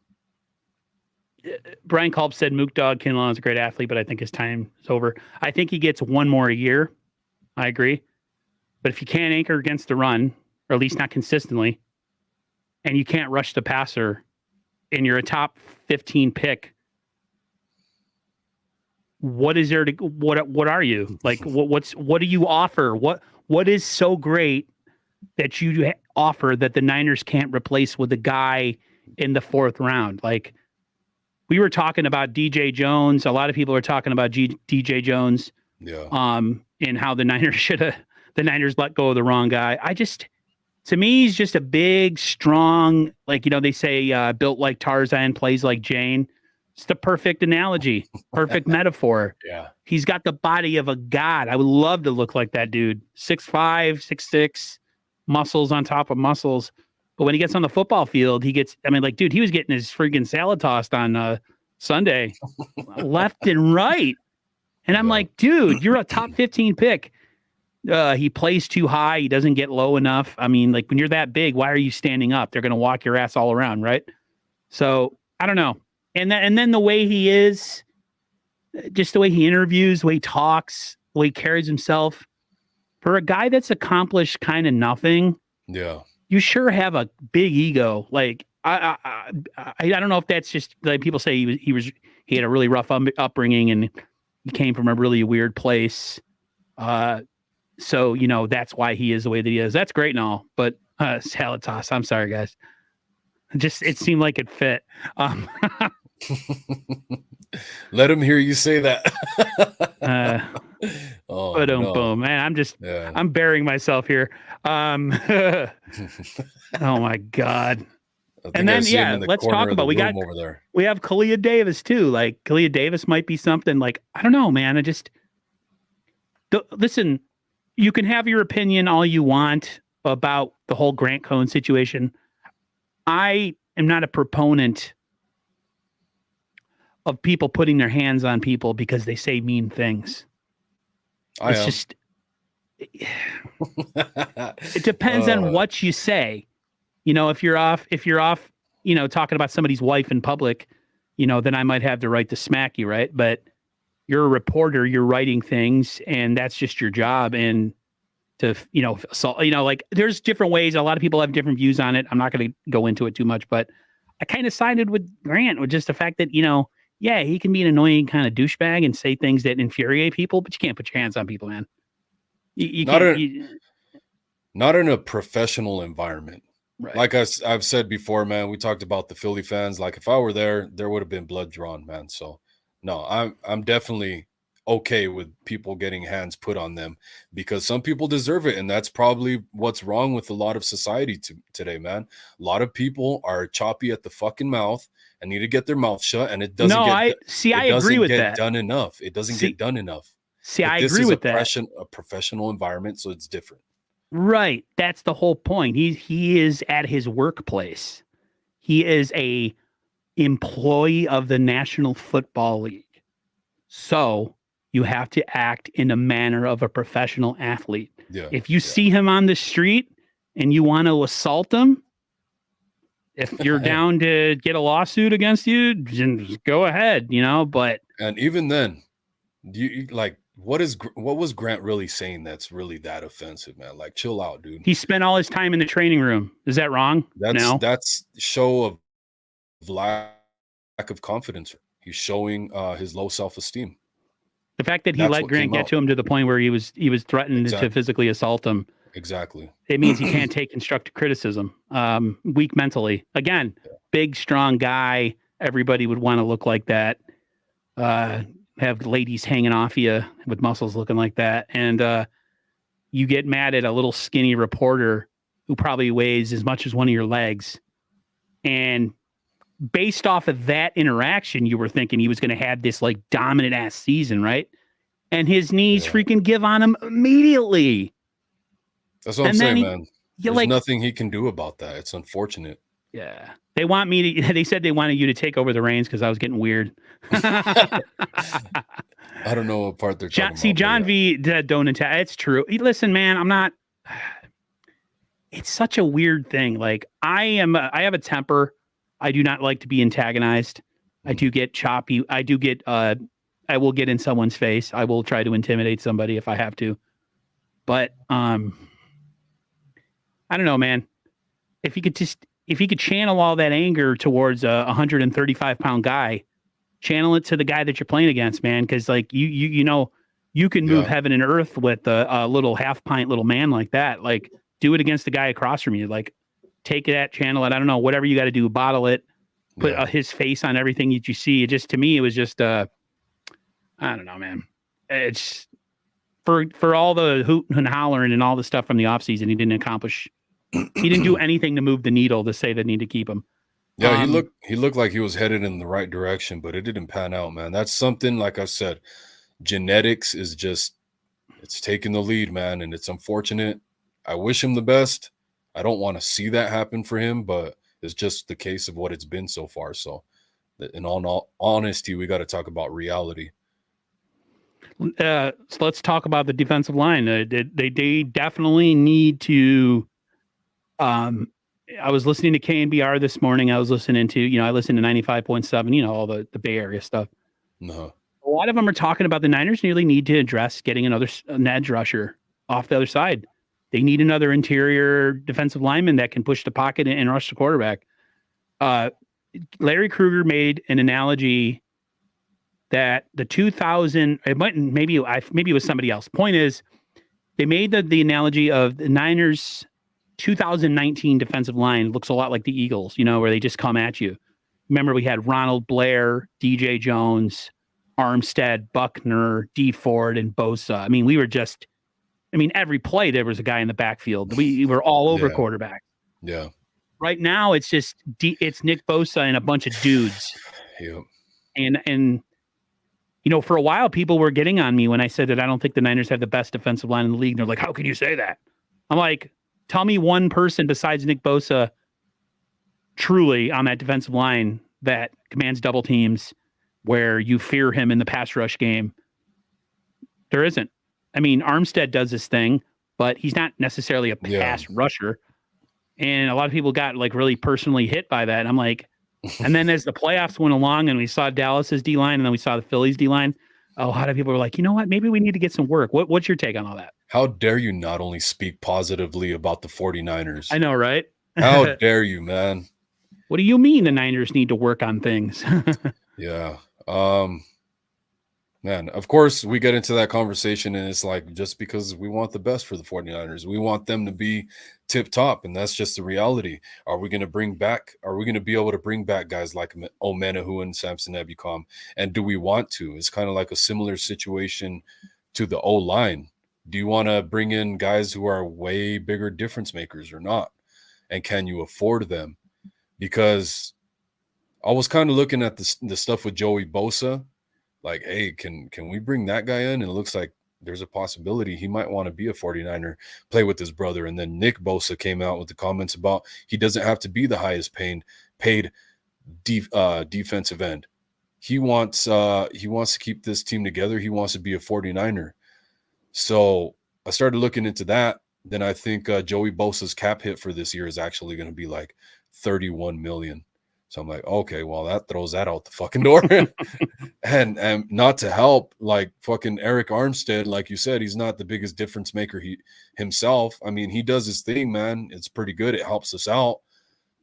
Speaker 1: Brian Culp said Mook Dog Kinlaw is a great athlete, but I think his time is over. I think he gets one more a year. I agree. But if you can't anchor against the run, or at least not consistently, and you can't rush the passer, and you're a top 15 pick, what is there to what are you? Like what do you offer? What is so great that you offer that the Niners can't replace with a guy in the fourth round? Like, we were talking about DJ Jones. A lot of people are talking about DJ Jones.
Speaker 2: Yeah.
Speaker 1: And how the Niners let go of the wrong guy. To me, he's just a big, strong, like, they say, built like Tarzan, plays like Jane. It's the perfect analogy, perfect metaphor.
Speaker 2: Yeah.
Speaker 1: He's got the body of a god. I would love to look like that dude. 6'5", 6'6", muscles on top of muscles. But when he gets on the football field, he was getting his freaking salad tossed on Sunday, left and right. And I'm like, dude, you're a top 15 pick. He plays too high. He doesn't get low enough. I mean, like, when you're that big, why are you standing up? They're going to walk your ass all around, right? So I don't know. And then the way he is, just the way he interviews, the way he talks, the way he carries himself, for a guy that's accomplished kind of nothing.
Speaker 2: Yeah.
Speaker 1: You sure have a big ego. Like, I don't know if that's just, like, people say he had a really rough upbringing and he came from a really weird place. So, that's why he is the way that he is. That's great and all, but salad toss. I'm sorry, guys. It seemed like it fit.
Speaker 2: Let him hear you say that.
Speaker 1: Boom, man. I'm burying myself here. Oh my God. And then, let's talk about, we have Kalia Davis too. Like, Kalia Davis might be something, like, I don't know, man. Listen, you can have your opinion all you want about the whole Grant Cohn situation. I am not a proponent of people putting their hands on people because they say mean things. It depends on what you say. If you're off, talking about somebody's wife in public, then I might have the right to smack you, right? But you're a reporter, you're writing things, and that's just your job. And to, like, there's different ways. A lot of people have different views on it. I'm not going to go into it too much, but I kind of sided with Grant with just the fact that, he can be an annoying kind of douchebag and say things that infuriate people, but you can't put your hands on people, man.
Speaker 2: Not in a professional environment.
Speaker 1: Right.
Speaker 2: Like I've said before, man, we talked about the Philly fans. Like, if I were there would have been blood drawn, man. So no, I'm definitely okay with people getting hands put on them, because some people deserve it, and that's probably what's wrong with a lot of society today, man. A lot of people are choppy at the fucking mouth and need to get their mouth shut, and it doesn't
Speaker 1: No,
Speaker 2: get
Speaker 1: I agree with that.
Speaker 2: done enough. It doesn't get done enough.
Speaker 1: See,
Speaker 2: But
Speaker 1: I
Speaker 2: this
Speaker 1: agree
Speaker 2: is
Speaker 1: with that.
Speaker 2: a professional environment, so it's different.
Speaker 1: Right. That's the whole point. He is at his workplace. He is a employee of the National Football League. So you have to act in a manner of a professional athlete.
Speaker 2: Yeah.
Speaker 1: If you see him on the street and you want to assault him, if you're down to get a lawsuit against you, just go ahead, you know, but
Speaker 2: And even then, like, what was Grant really saying that's really that offensive, man? Like, chill out, dude.
Speaker 1: he spent all his time in the training room. Is that wrong?
Speaker 2: That's show of lack of confidence. He's showing his low self-esteem.
Speaker 1: The fact that he
Speaker 2: That's
Speaker 1: let
Speaker 2: what
Speaker 1: Grant
Speaker 2: came
Speaker 1: get
Speaker 2: out.
Speaker 1: to him to the point where he was threatened to
Speaker 2: Exactly.
Speaker 1: physically assault him.
Speaker 2: Exactly.
Speaker 1: It means he can't take constructive criticism. Weak mentally. Again, big, strong guy. Everybody would want to look like that. Have ladies hanging off you with muscles looking like that. And you get mad at a little skinny reporter who probably weighs as much as one of your legs. And based off of that interaction, you were thinking he was going to have this like dominant ass season, right? And his knees freaking give on him immediately.
Speaker 2: That's what I'm
Speaker 1: And then
Speaker 2: saying, man. There's
Speaker 1: like
Speaker 2: nothing he can do about that. It's unfortunate.
Speaker 1: Yeah. They want me to, they said they wanted you to take over the reins because I was getting weird.
Speaker 2: I don't know what part they're talking
Speaker 1: See,
Speaker 2: about.
Speaker 1: John V. Don't attack. It's true. Listen, man, I'm not. It's such a weird thing. Like, I have a temper. I do not like to be antagonized. I do get choppy. I will get in someone's face. I will try to intimidate somebody if I have to. But, I don't know, man. If you could channel all that anger towards a 135-pound guy, channel it to the guy that you're playing against, man. Because like you know, you can move heaven and earth with a little half-pint little man like that. Like, do it against the guy across from you. Like, take that, channel it. I don't know, whatever you got to do, bottle it, put his face on everything that you see. It just, to me, it was just I don't know, man. It's for all the hooting and hollering and all the stuff from the offseason, he didn't accomplish. He didn't do anything to move the needle to say they need to keep him.
Speaker 2: Yeah, he looked like he was headed in the right direction, but it didn't pan out, man. That's something, like I said, genetics is just, it's taking the lead, man, and it's unfortunate. I wish him the best. I don't want to see that happen for him, but it's just the case of what it's been so far. So, in all honesty, we got to talk about reality.
Speaker 1: So let's talk about the defensive line. They definitely need to. I was listening to KNBR this morning. I was listening to, I listened to 95.7, all the Bay Area stuff.
Speaker 2: No.
Speaker 1: A lot of them are talking about the Niners nearly need to address getting an edge rusher off the other side. They need another interior defensive lineman that can push the pocket and rush the quarterback. Larry Krueger made an analogy that the 2000, maybe it was somebody else. Point is, they made the analogy of the Niners 2019 defensive line looks a lot like the Eagles, where they just come at you. Remember, we had Ronald Blair, DJ Jones, Armstead, Buckner, D Ford, and Bosa. Every play there was a guy in the backfield. We were all over quarterback.
Speaker 2: Yeah.
Speaker 1: Right now, it's just it's Nick Bosa and a bunch of dudes.
Speaker 2: Yeah.
Speaker 1: And for a while, people were getting on me when I said that I don't think the Niners have the best defensive line in the league. And they're like, "How can you say that?" I'm like, tell me one person besides Nick Bosa truly on that defensive line that commands double teams where you fear him in the pass rush game. There isn't. Armstead does this thing, but he's not necessarily a pass rusher. And a lot of people got like really personally hit by that. I'm like, and then as the playoffs went along and we saw Dallas's D-line and then we saw the Phillies D-line, a lot of people were like, you know what? Maybe we need to get some work. What's your take on all that?
Speaker 2: How dare you not only speak positively about the 49ers?
Speaker 1: I know, right?
Speaker 2: How dare you, man?
Speaker 1: What do you mean the Niners need to work on things?
Speaker 2: Yeah. Man, of course, we get into that conversation, and it's like, just because we want the best for the 49ers, we want them to be tip top, and that's just the reality. Are we going to be able to bring back guys like Omenahu and Samson Ebukam? And do we want to? It's kind of like a similar situation to the O-line. Do you want to bring in guys who are way bigger difference makers or not? And can you afford them? Because I was kind of looking at the stuff with Joey Bosa. Like, hey, can we bring that guy in? And it looks like there's a possibility he might want to be a 49er, play with his brother. And then Nick Bosa came out with the comments about he doesn't have to be the highest paid defensive end. He wants to keep this team together. He wants to be a 49er. So I started looking into that. Then I think Joey Bosa's cap hit for this year is actually going to be like $31 million. So I'm like, okay, well, that throws that out the fucking door. and not to help, like fucking Eric Armstead, like you said, he's not the biggest difference maker himself. I mean, he does his thing, man. It's pretty good. It helps us out,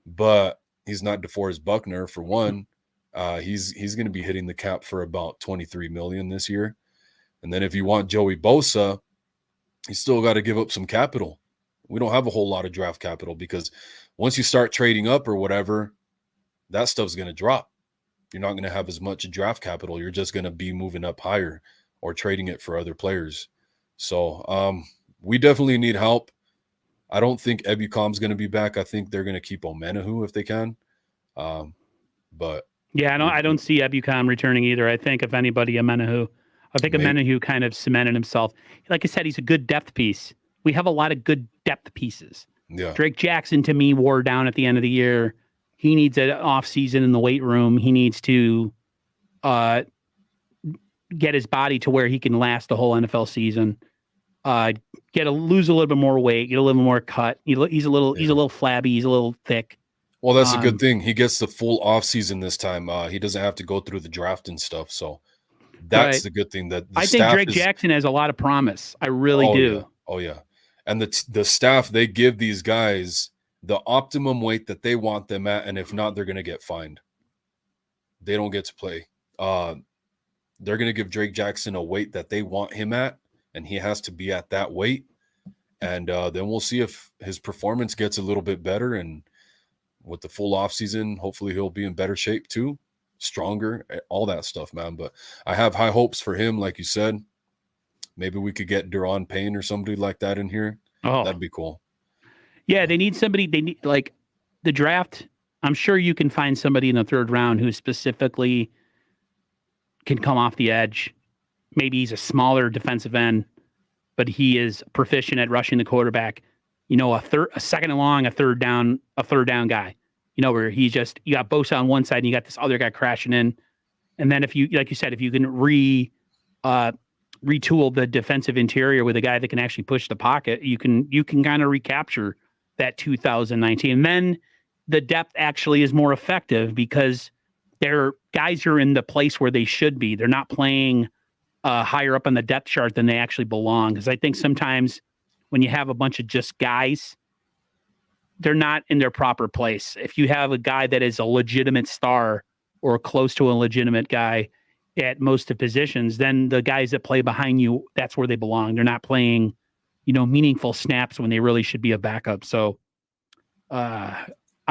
Speaker 2: but he's not DeForest Buckner for one. He's going to be hitting the cap for about $23 million this year. And then if you want Joey Bosa, you still got to give up some capital. We don't have a whole lot of draft capital because once you start trading up or whatever, that stuff's going to drop. You're not going to have as much draft capital. You're just going to be moving up higher or trading it for other players. So we definitely need help. I don't think Ebukam's going to be back. I think they're going to keep Omenahu if they can. But
Speaker 1: yeah, I don't see Ebukam returning either. I think if anybody, Omenahu. I think Omenahu kind of cemented himself. Like I said, he's a good depth piece. We have a lot of good depth pieces.
Speaker 2: Yeah.
Speaker 1: Drake Jackson, to me, wore down at the end of the year. He needs an off season in the weight room. He needs to get his body to where he can last the whole NFL season. Lose a little bit more weight, get a little more cut. He's a little flabby. He's a little thick.
Speaker 2: Well, that's a good thing. He gets the full off season this time. He doesn't have to go through the draft and stuff. So that's the good thing. That
Speaker 1: I think Drake Jackson has a lot of promise. I really do.
Speaker 2: Yeah. Oh yeah, and the staff, they give these guys the optimum weight that they want them at, and if not, they're going to get fined. They don't get to play. They're going to give Drake Jackson a weight that they want him at, and he has to be at that weight. And then we'll see if his performance gets a little bit better. And with the full offseason, hopefully he'll be in better shape too, stronger, all that stuff, man. But I have high hopes for him, like you said. Maybe we could get Deron Payne or somebody like that in here. Oh, that'd be cool.
Speaker 1: Yeah, they need somebody. They need, like, the draft. I'm sure you can find somebody in the third round who specifically can come off the edge. Maybe he's a smaller defensive end, but he is proficient at rushing the quarterback. You know, a second and long, a third down guy. You know, where you got Bosa on one side and you got this other guy crashing in. And then if you, like you said, if you can retool the defensive interior with a guy that can actually push the pocket, you can kind of recapture that 2019. And then the depth actually is more effective because their guys are in the place where they should be. They're not playing higher up on the depth chart than they actually belong. Because I think sometimes when you have a bunch of just guys, they're not in their proper place. If you have a guy that is a legitimate star or close to a legitimate guy at most of positions, then the guys that play behind you, that's where they belong. They're not playing, meaningful snaps when they really should be a backup. So I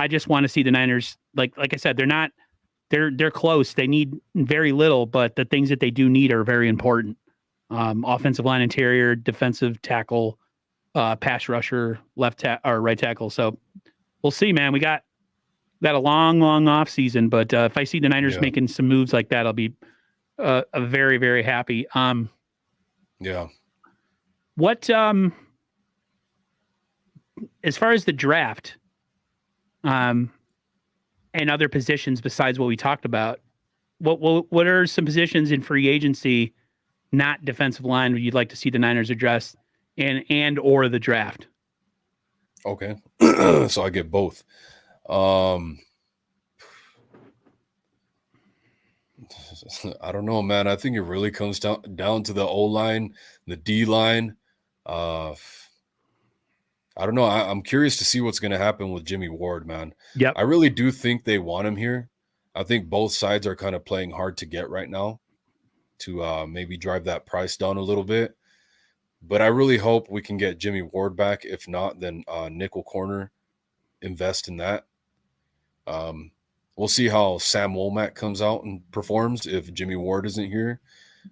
Speaker 1: just want to see the Niners, like I said, they're close. They need very little, but the things that they do need are very important. Offensive line interior, defensive tackle, pass rusher, or right tackle. So we'll see, man. We got a long off season, but if I see the Niners making some moves like that, I'll be very, very happy.
Speaker 2: Yeah.
Speaker 1: What as far as the draft, and other positions besides what we talked about, what are some positions in free agency, not defensive line, where you'd like to see the Niners address and or the draft?
Speaker 2: Okay. So I get both. I don't know, man. I think it really comes down to the O-line, the D-line. I don't know. I'm curious to see what's going to happen with Jimmy Ward, man.
Speaker 1: Yep.
Speaker 2: I really do think they want him here. I think both sides are kind of playing hard to get right now. to maybe drive that price down a little bit. But I really hope we can get Jimmy Ward back. If not, then nickel corner, invest in that. We'll see how Sam Womack comes out and performs if Jimmy Ward isn't here.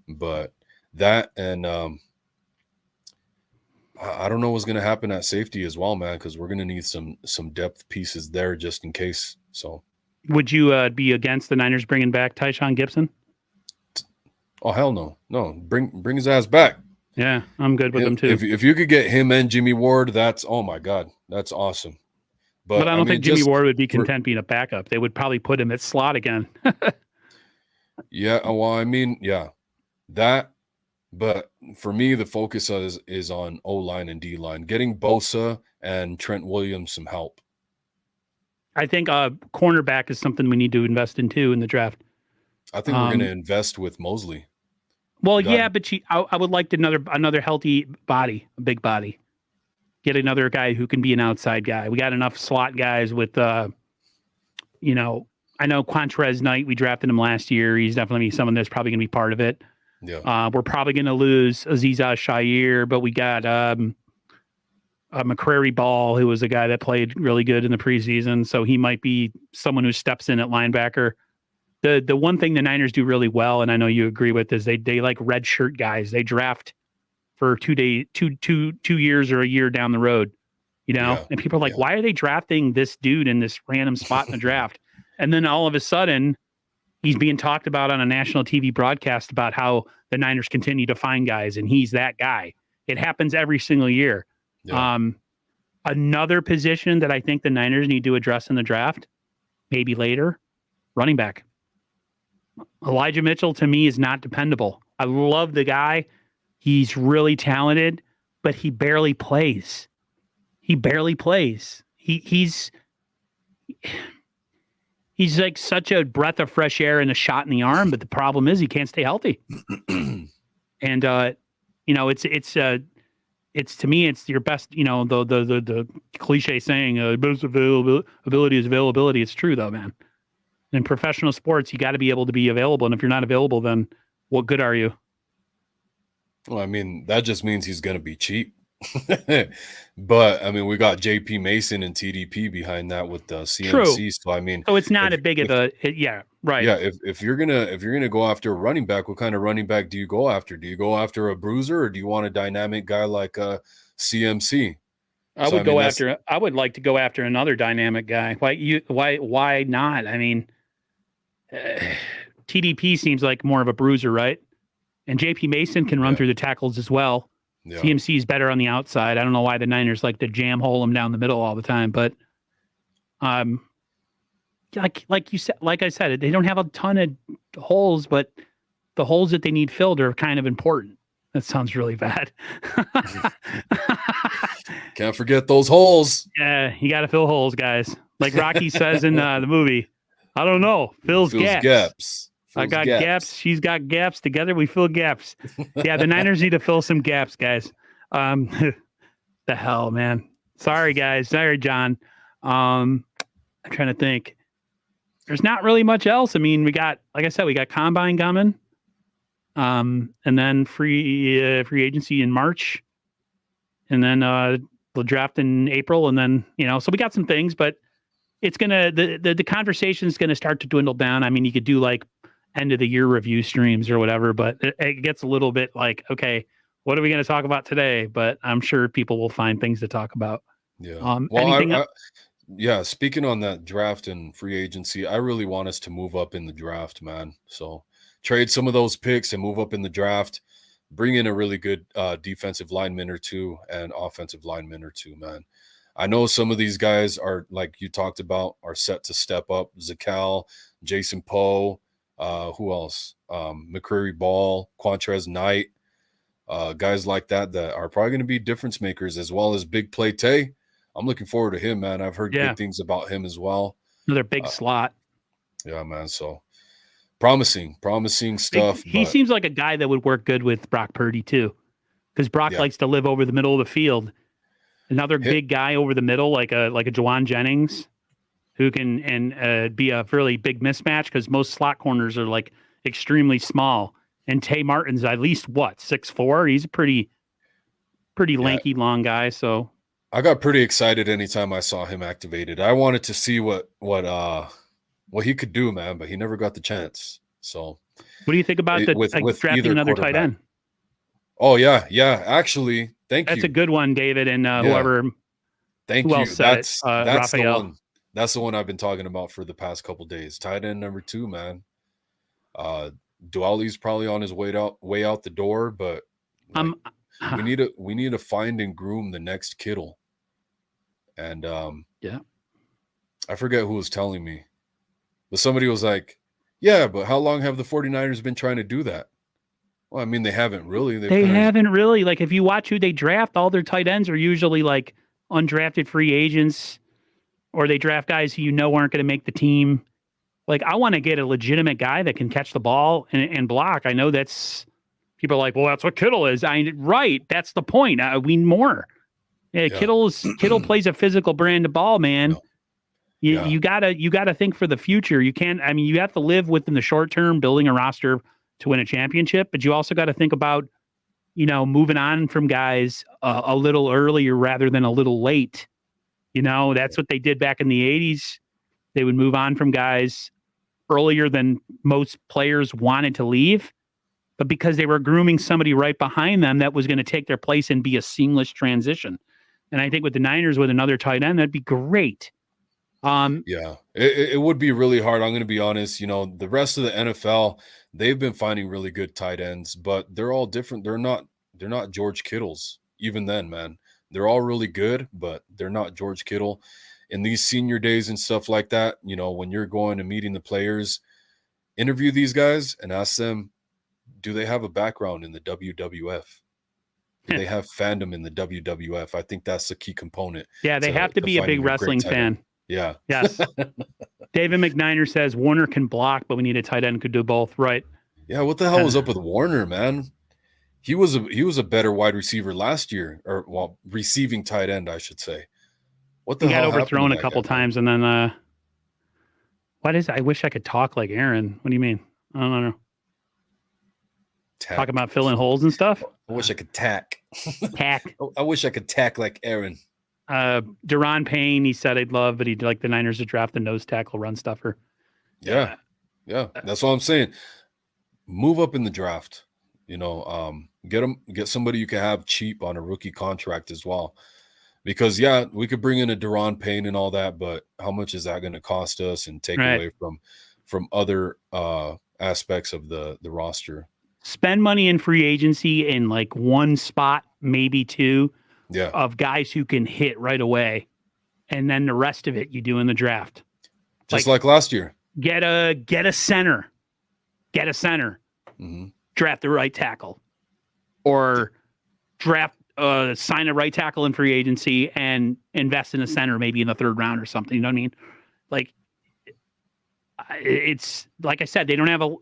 Speaker 2: But that and I don't know what's going to happen at safety as well, man, because we're going to need some depth pieces there just in case. So,
Speaker 1: would you be against the Niners bringing back Tyshawn Gibson?
Speaker 2: Oh hell no, bring his ass back.
Speaker 1: Yeah, I'm good with him too.
Speaker 2: If you could get him and Jimmy Ward, that's oh my god, that's awesome.
Speaker 1: But I don't think Jimmy Ward would be content being a backup. They would probably put him at slot again.
Speaker 2: Yeah, well, I mean, yeah, that. But for me, the focus is on O-line and D-line, getting Bosa and Trent Williams some help.
Speaker 1: I think cornerback is something we need to invest in too in the draft.
Speaker 2: I think we're going to invest with Mosley.
Speaker 1: Well, yeah, but I would like another healthy body, a big body. Get another guy who can be an outside guy. We got enough slot guys with, I know Quantrez Knight, we drafted him last year. He's definitely someone that's probably going to be part of it.
Speaker 2: Yeah.
Speaker 1: We're probably going to lose Aziz Shire, but we got McCrary Ball, who was a guy that played really good in the preseason. So he might be someone who steps in at linebacker. The one thing the Niners do really well, and I know you agree with, is they like red shirt guys. They draft for 2 years or a year down the road, and people are like, why are they drafting this dude in this random spot in the draft? And then all of a sudden he's being talked about on a national TV broadcast about how the Niners continue to find guys, and he's that guy. It happens every single year. Yeah. Another position that I think the Niners need to address in the draft, maybe later, running back. Elijah Mitchell, to me, is not dependable. I love the guy. He's really talented, but he barely plays. He's like such a breath of fresh air and a shot in the arm, but the problem is he can't stay healthy. And it's to me, it's your best, the cliche saying, best availability is availability. It's true though, man. In professional sports, you got to be able to be available. And if you're not available, then what good are you?
Speaker 2: Well, I mean, that just means he's going to be cheap. But I mean, we got JP Mason and TDP behind that with the CMC. True. So I mean,
Speaker 1: it's not right.
Speaker 2: Yeah, if you're gonna go after a running back, what kind of running back do you go after? Do you go after a bruiser, or do you want a dynamic guy like CMC?
Speaker 1: I would like to go after another dynamic guy. Why not? I mean, TDP seems like more of a bruiser, right? And JP Mason can run through the tackles as well. Yeah. CMC is better on the outside. I don't know why the Niners like to jam hole him down the middle all the time, but like you said, like I said, they don't have a ton of holes, but the holes that they need filled are kind of important. That sounds really bad.
Speaker 2: Can't forget those holes.
Speaker 1: Yeah, you got to fill holes, guys. Like Rocky says in the movie. I don't know. Fills gaps. I got gaps. She's got gaps. Together we fill gaps. Yeah, the Niners need to fill some gaps, guys. The hell, man. Sorry, guys. Sorry, John. I'm trying to think. There's not really much else. I mean, we got Combine coming. And then free agency in March. And then the draft in April. And then, so we got some things, but it's the conversation is gonna start to dwindle down. I mean, you could do like end of the year review streams or whatever, but it gets a little bit like, okay, what are we going to talk about today? But I'm sure people will find things to talk about.
Speaker 2: Yeah. Speaking on that draft and free agency, I really want us to move up in the draft, man. So trade some of those picks and move up in the draft, bring in a really good defensive lineman or two and offensive lineman or two, man. I know some of these guys are, like you talked about, are set to step up. Zakal, Jason Poe, who else? McCreary Ball, Quantrez Knight, guys like that are probably going to be difference makers, as well as Big Play Tay. I'm looking forward to him, man. I've heard good things about him as well.
Speaker 1: Another big slot.
Speaker 2: Yeah, man. So promising stuff.
Speaker 1: He seems like a guy that would work good with Brock Purdy too, because Brock likes to live over the middle of the field. Another big guy over the middle, like a Jawan Jennings, who can be a really big mismatch, because most slot corners are like extremely small. And Tay Martin's at least what, 6'4"? He's a pretty lanky, long guy. So
Speaker 2: I got pretty excited anytime I saw him activated. I wanted to see what he could do, man, but he never got the chance. So
Speaker 1: what do you think about
Speaker 2: with
Speaker 1: drafting
Speaker 2: either
Speaker 1: another tight end?
Speaker 2: Oh yeah. Actually, thank you.
Speaker 1: That's a good one, David, and whoever.
Speaker 2: Thank
Speaker 1: who
Speaker 2: you.
Speaker 1: else said
Speaker 2: That's
Speaker 1: Raphael.
Speaker 2: the one. That's the one I've been talking about for the past couple days. Tight end number 2, man. Duali's probably on his way out the door, but we need to find and groom the next Kittle. And I forget who was telling me, but somebody was like, yeah, but how long have the 49ers been trying to do that? Well, I mean, they haven't really.
Speaker 1: They haven't really. Like, if you watch who they draft, all their tight ends are usually like undrafted free agents, or they draft guys who aren't going to make the team. Like, I want to get a legitimate guy that can catch the ball and block. I know that's people are like, well, that's what Kittle is. Right. That's the point. We need more. Yeah. Kittle plays a physical brand of ball, man.
Speaker 2: No.
Speaker 1: You gotta think for the future. You can't. I mean, you have to live within the short term, building a roster to win a championship, but you also got to think about, moving on from guys a little earlier rather than a little late. That's what they did back in the 80s. They would move on from guys earlier than most players wanted to leave, but because they were grooming somebody right behind them that was going to take their place and be a seamless transition. And I think with the Niners, with another tight end, that'd be great.
Speaker 2: It would be really hard. I'm going to be honest. The rest of the NFL, they've been finding really good tight ends, but they're all different. They're not George Kittles. Even then, man, they're all really good, but they're not George Kittle. In these senior days and stuff like that, when you're going and meeting the players, interview these guys and ask them, do they have a background in the WWF? Do they have fandom in the WWF? I think that's the key component.
Speaker 1: Yeah, they have to be a big wrestling fan.
Speaker 2: Yeah.
Speaker 1: Yes. David McNiner says Warner can block, but we need a tight end who could do both. Right.
Speaker 2: Yeah. What the hell was up with Warner, man? He was a better wide receiver last year, or receiving tight end, I should say. What the hell?
Speaker 1: He got overthrown a couple times, and then what is it? I wish I could talk like Aaron. What do you mean? I don't know. Talk about filling holes and stuff.
Speaker 2: I wish I could tack.
Speaker 1: Tack.
Speaker 2: I wish I could tack like Aaron.
Speaker 1: Deron Payne, he said he'd love, but he'd like the Niners to draft a nose tackle run stuffer.
Speaker 2: Yeah. That's what I'm saying. Move up in the draft. Get somebody you can have cheap on a rookie contract as well. Because we could bring in a Deron Payne and all that, but how much is that going to cost us and take away from other aspects of the roster?
Speaker 1: Spend money in free agency in like one spot, maybe two, of guys who can hit right away, and then the rest of it you do in the draft.
Speaker 2: Just like last year.
Speaker 1: Get a center.
Speaker 2: Mm-hmm.
Speaker 1: Draft the right tackle, or draft sign a right tackle in free agency and invest in a center maybe in the 3rd round or something. You know what I mean? Like, it's like I said, they don't have a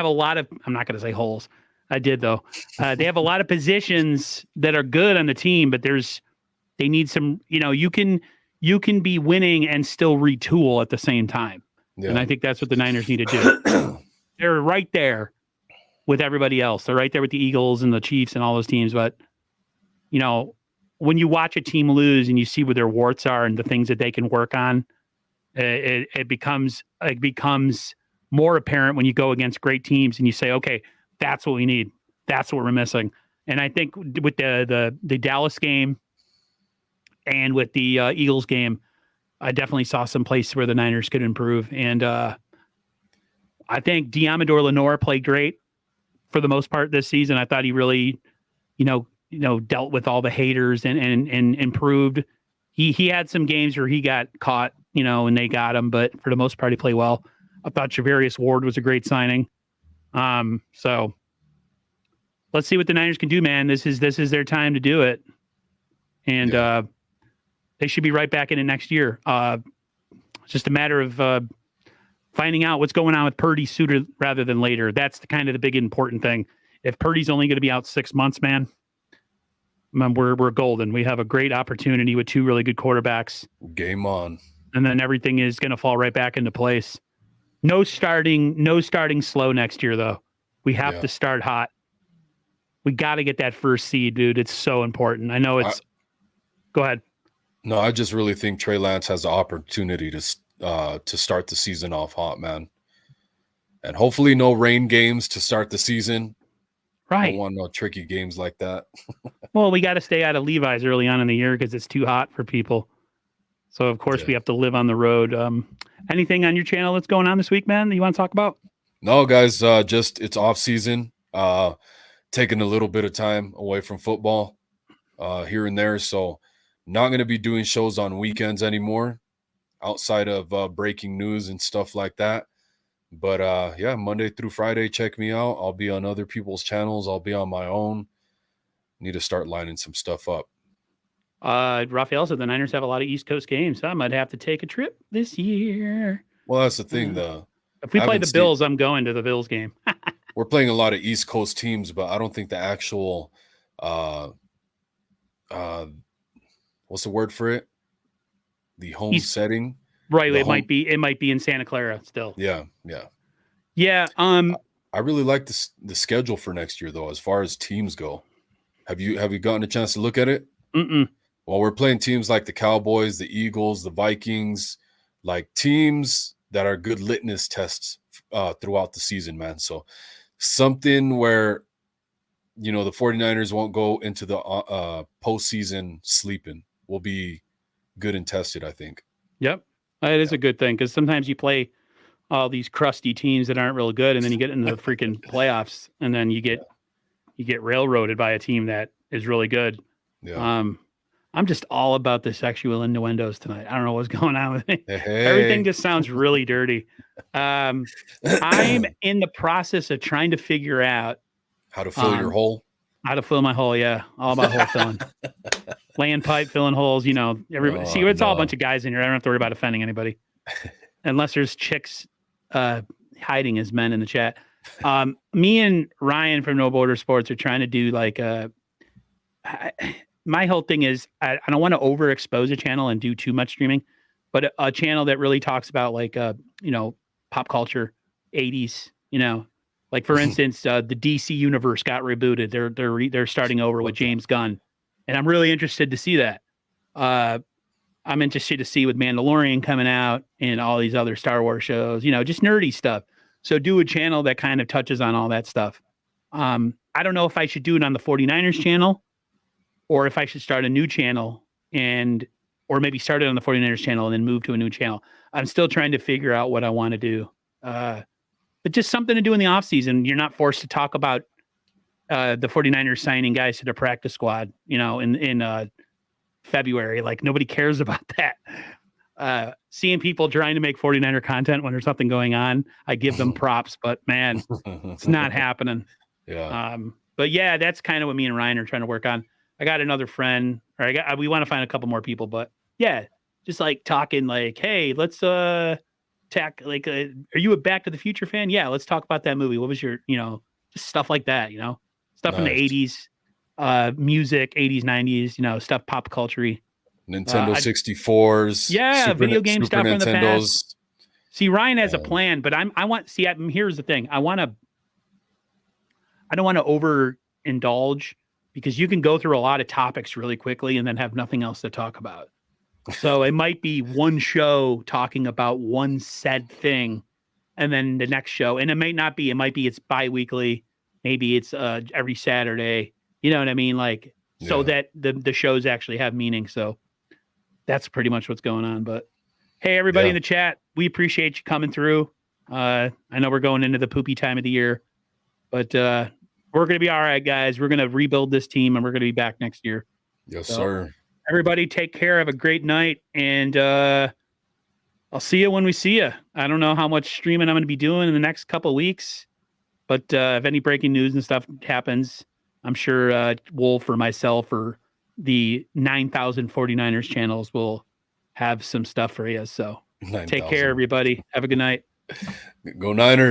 Speaker 1: lot of, I'm not going to say holes. I did though. They have a lot of positions that are good on the team, but they need some, you can be winning and still retool at the same time. Yeah. And I think that's what the Niners need to do. They're right there with everybody else. They're right there with the Eagles and the Chiefs and all those teams. But, when you watch a team lose and you see where their warts are and the things that they can work on, it becomes more apparent when you go against great teams and you say, okay, that's what we need. That's what we're missing. And I think with the Dallas game and with the Eagles game, I definitely saw some places where the Niners could improve. And I think Deommodore Lenoir played great for the most part this season. I thought he really, dealt with all the haters and improved. He had some games where he got caught, and they got him, but for the most part, he played well. I thought Javarius Ward was a great signing. So let's see what the Niners can do, man. This is their time to do it. And they should be right back in it next year. It's just a matter of finding out what's going on with Purdy sooner rather than later. That's the big important thing. If Purdy's only going to be out 6 months, man, we're golden. We have a great opportunity with 2 really good quarterbacks.
Speaker 2: Game on.
Speaker 1: And then everything is going to fall right back into place. No starting slow next year, though. We have to start hot. We got to get that first seed, dude. It's so important. I know it's. Go ahead.
Speaker 2: No, I just really think Trey Lance has the opportunity to start the season off hot, man. And hopefully no rain games to start the season.
Speaker 1: Right.
Speaker 2: Don't want no tricky games like that.
Speaker 1: Well, we got to stay out of Levi's early on in the year because it's too hot for people. So, of course, we have to live on the road. Anything on your channel that's going on this week, man, that you want to talk about?
Speaker 2: No, guys, just it's off season. Taking a little bit of time away from football here and there. So not going to be doing shows on weekends anymore outside of breaking news and stuff like that. But yeah, Monday through Friday, check me out. I'll be on other people's channels. I'll be on my own. Need to start lining some stuff up.
Speaker 1: Raphael said the Niners have a lot of East Coast games. I might have to take a trip this year.
Speaker 2: Well, that's the thing.
Speaker 1: If we play the Bills, I'm going to the Bills game.
Speaker 2: We're playing a lot of East Coast teams, but I don't think the actual what's the word for it? The home setting.
Speaker 1: Right. It might be in Santa Clara still.
Speaker 2: Yeah. I really like the schedule for next year, though, as far as teams go. Have you gotten a chance to look at it?
Speaker 1: Mm-mm.
Speaker 2: Well, we're playing teams like the Cowboys, the Eagles, the Vikings, like teams that are good litmus tests throughout the season, man. So something where, the 49ers won't go into the postseason sleeping. Will be good and tested, I think.
Speaker 1: Yep. It is a good thing because sometimes you play all these crusty teams that aren't real good, and then you get into the freaking playoffs, and then you get railroaded by a team that is really good.
Speaker 2: Yeah.
Speaker 1: I'm just all about the sexual innuendos tonight. I don't know what's going on with me.
Speaker 2: Hey.
Speaker 1: Everything just sounds really dirty. I'm in the process of trying to figure out
Speaker 2: how to fill your hole.
Speaker 1: How to fill my hole, yeah. All about hole filling. Laying pipe, filling holes, everybody. See, it's all a bunch of guys in here. I don't have to worry about offending anybody. Unless there's chicks hiding as men in the chat. Me and Ryan from No Border Sports are trying to do my whole thing is I don't want to overexpose a channel and do too much streaming, but a channel that really talks about pop culture, 80s, like for instance, the DC universe got rebooted. They're starting over with James Gunn, and I'm really interested to see that. I'm interested to see with Mandalorian coming out and all these other Star Wars shows, just nerdy stuff. So do a channel that kind of touches on all that stuff. I don't know if I should do it on the 49ers channel or if I should start a new channel or maybe start it on the 49ers channel and then move to a new channel. I'm still trying to figure out what I want to do. But just something to do in the off season. You're not forced to talk about the 49ers signing guys to the practice squad, in February. Like nobody cares about that. Seeing people trying to make 49er content when there's something going on, I give them props, but man, it's not happening.
Speaker 2: Yeah.
Speaker 1: But yeah, that's kind of what me and Ryan are trying to work on. I got another friend, we want to find a couple more people, but yeah, just like talking like, hey, let's are you a Back to the Future fan? Yeah, let's talk about that movie. What was your, just stuff like that, stuff in the 80s, music, 80s, 90s, stuff pop culture.
Speaker 2: Nintendo 64s.
Speaker 1: Yeah, video game stuff from the
Speaker 2: Nintendos.
Speaker 1: past. See, Ryan has a plan, but here's the thing. I don't want to overindulge because you can go through a lot of topics really quickly and then have nothing else to talk about. So it might be one show talking about one said thing and then the next show. And it might be it's bi-weekly. Maybe it's every Saturday. You know what I mean? So that the shows actually have meaning. So that's pretty much what's going on. But hey, everybody in the chat, we appreciate you coming through. I know we're going into the poopy time of the year, but we're going to be all right, guys. We're going to rebuild this team and we're going to be back next year.
Speaker 2: Yes, sir.
Speaker 1: Everybody take care. Have a great night. And I'll see you when we see you. I don't know how much streaming I'm going to be doing in the next couple of weeks, but if any breaking news and stuff happens, I'm sure Wolf or myself or the 9,000 49ers channels will have some stuff for you. So
Speaker 2: 9,
Speaker 1: take care, everybody. Have a good night.
Speaker 2: Go Niners.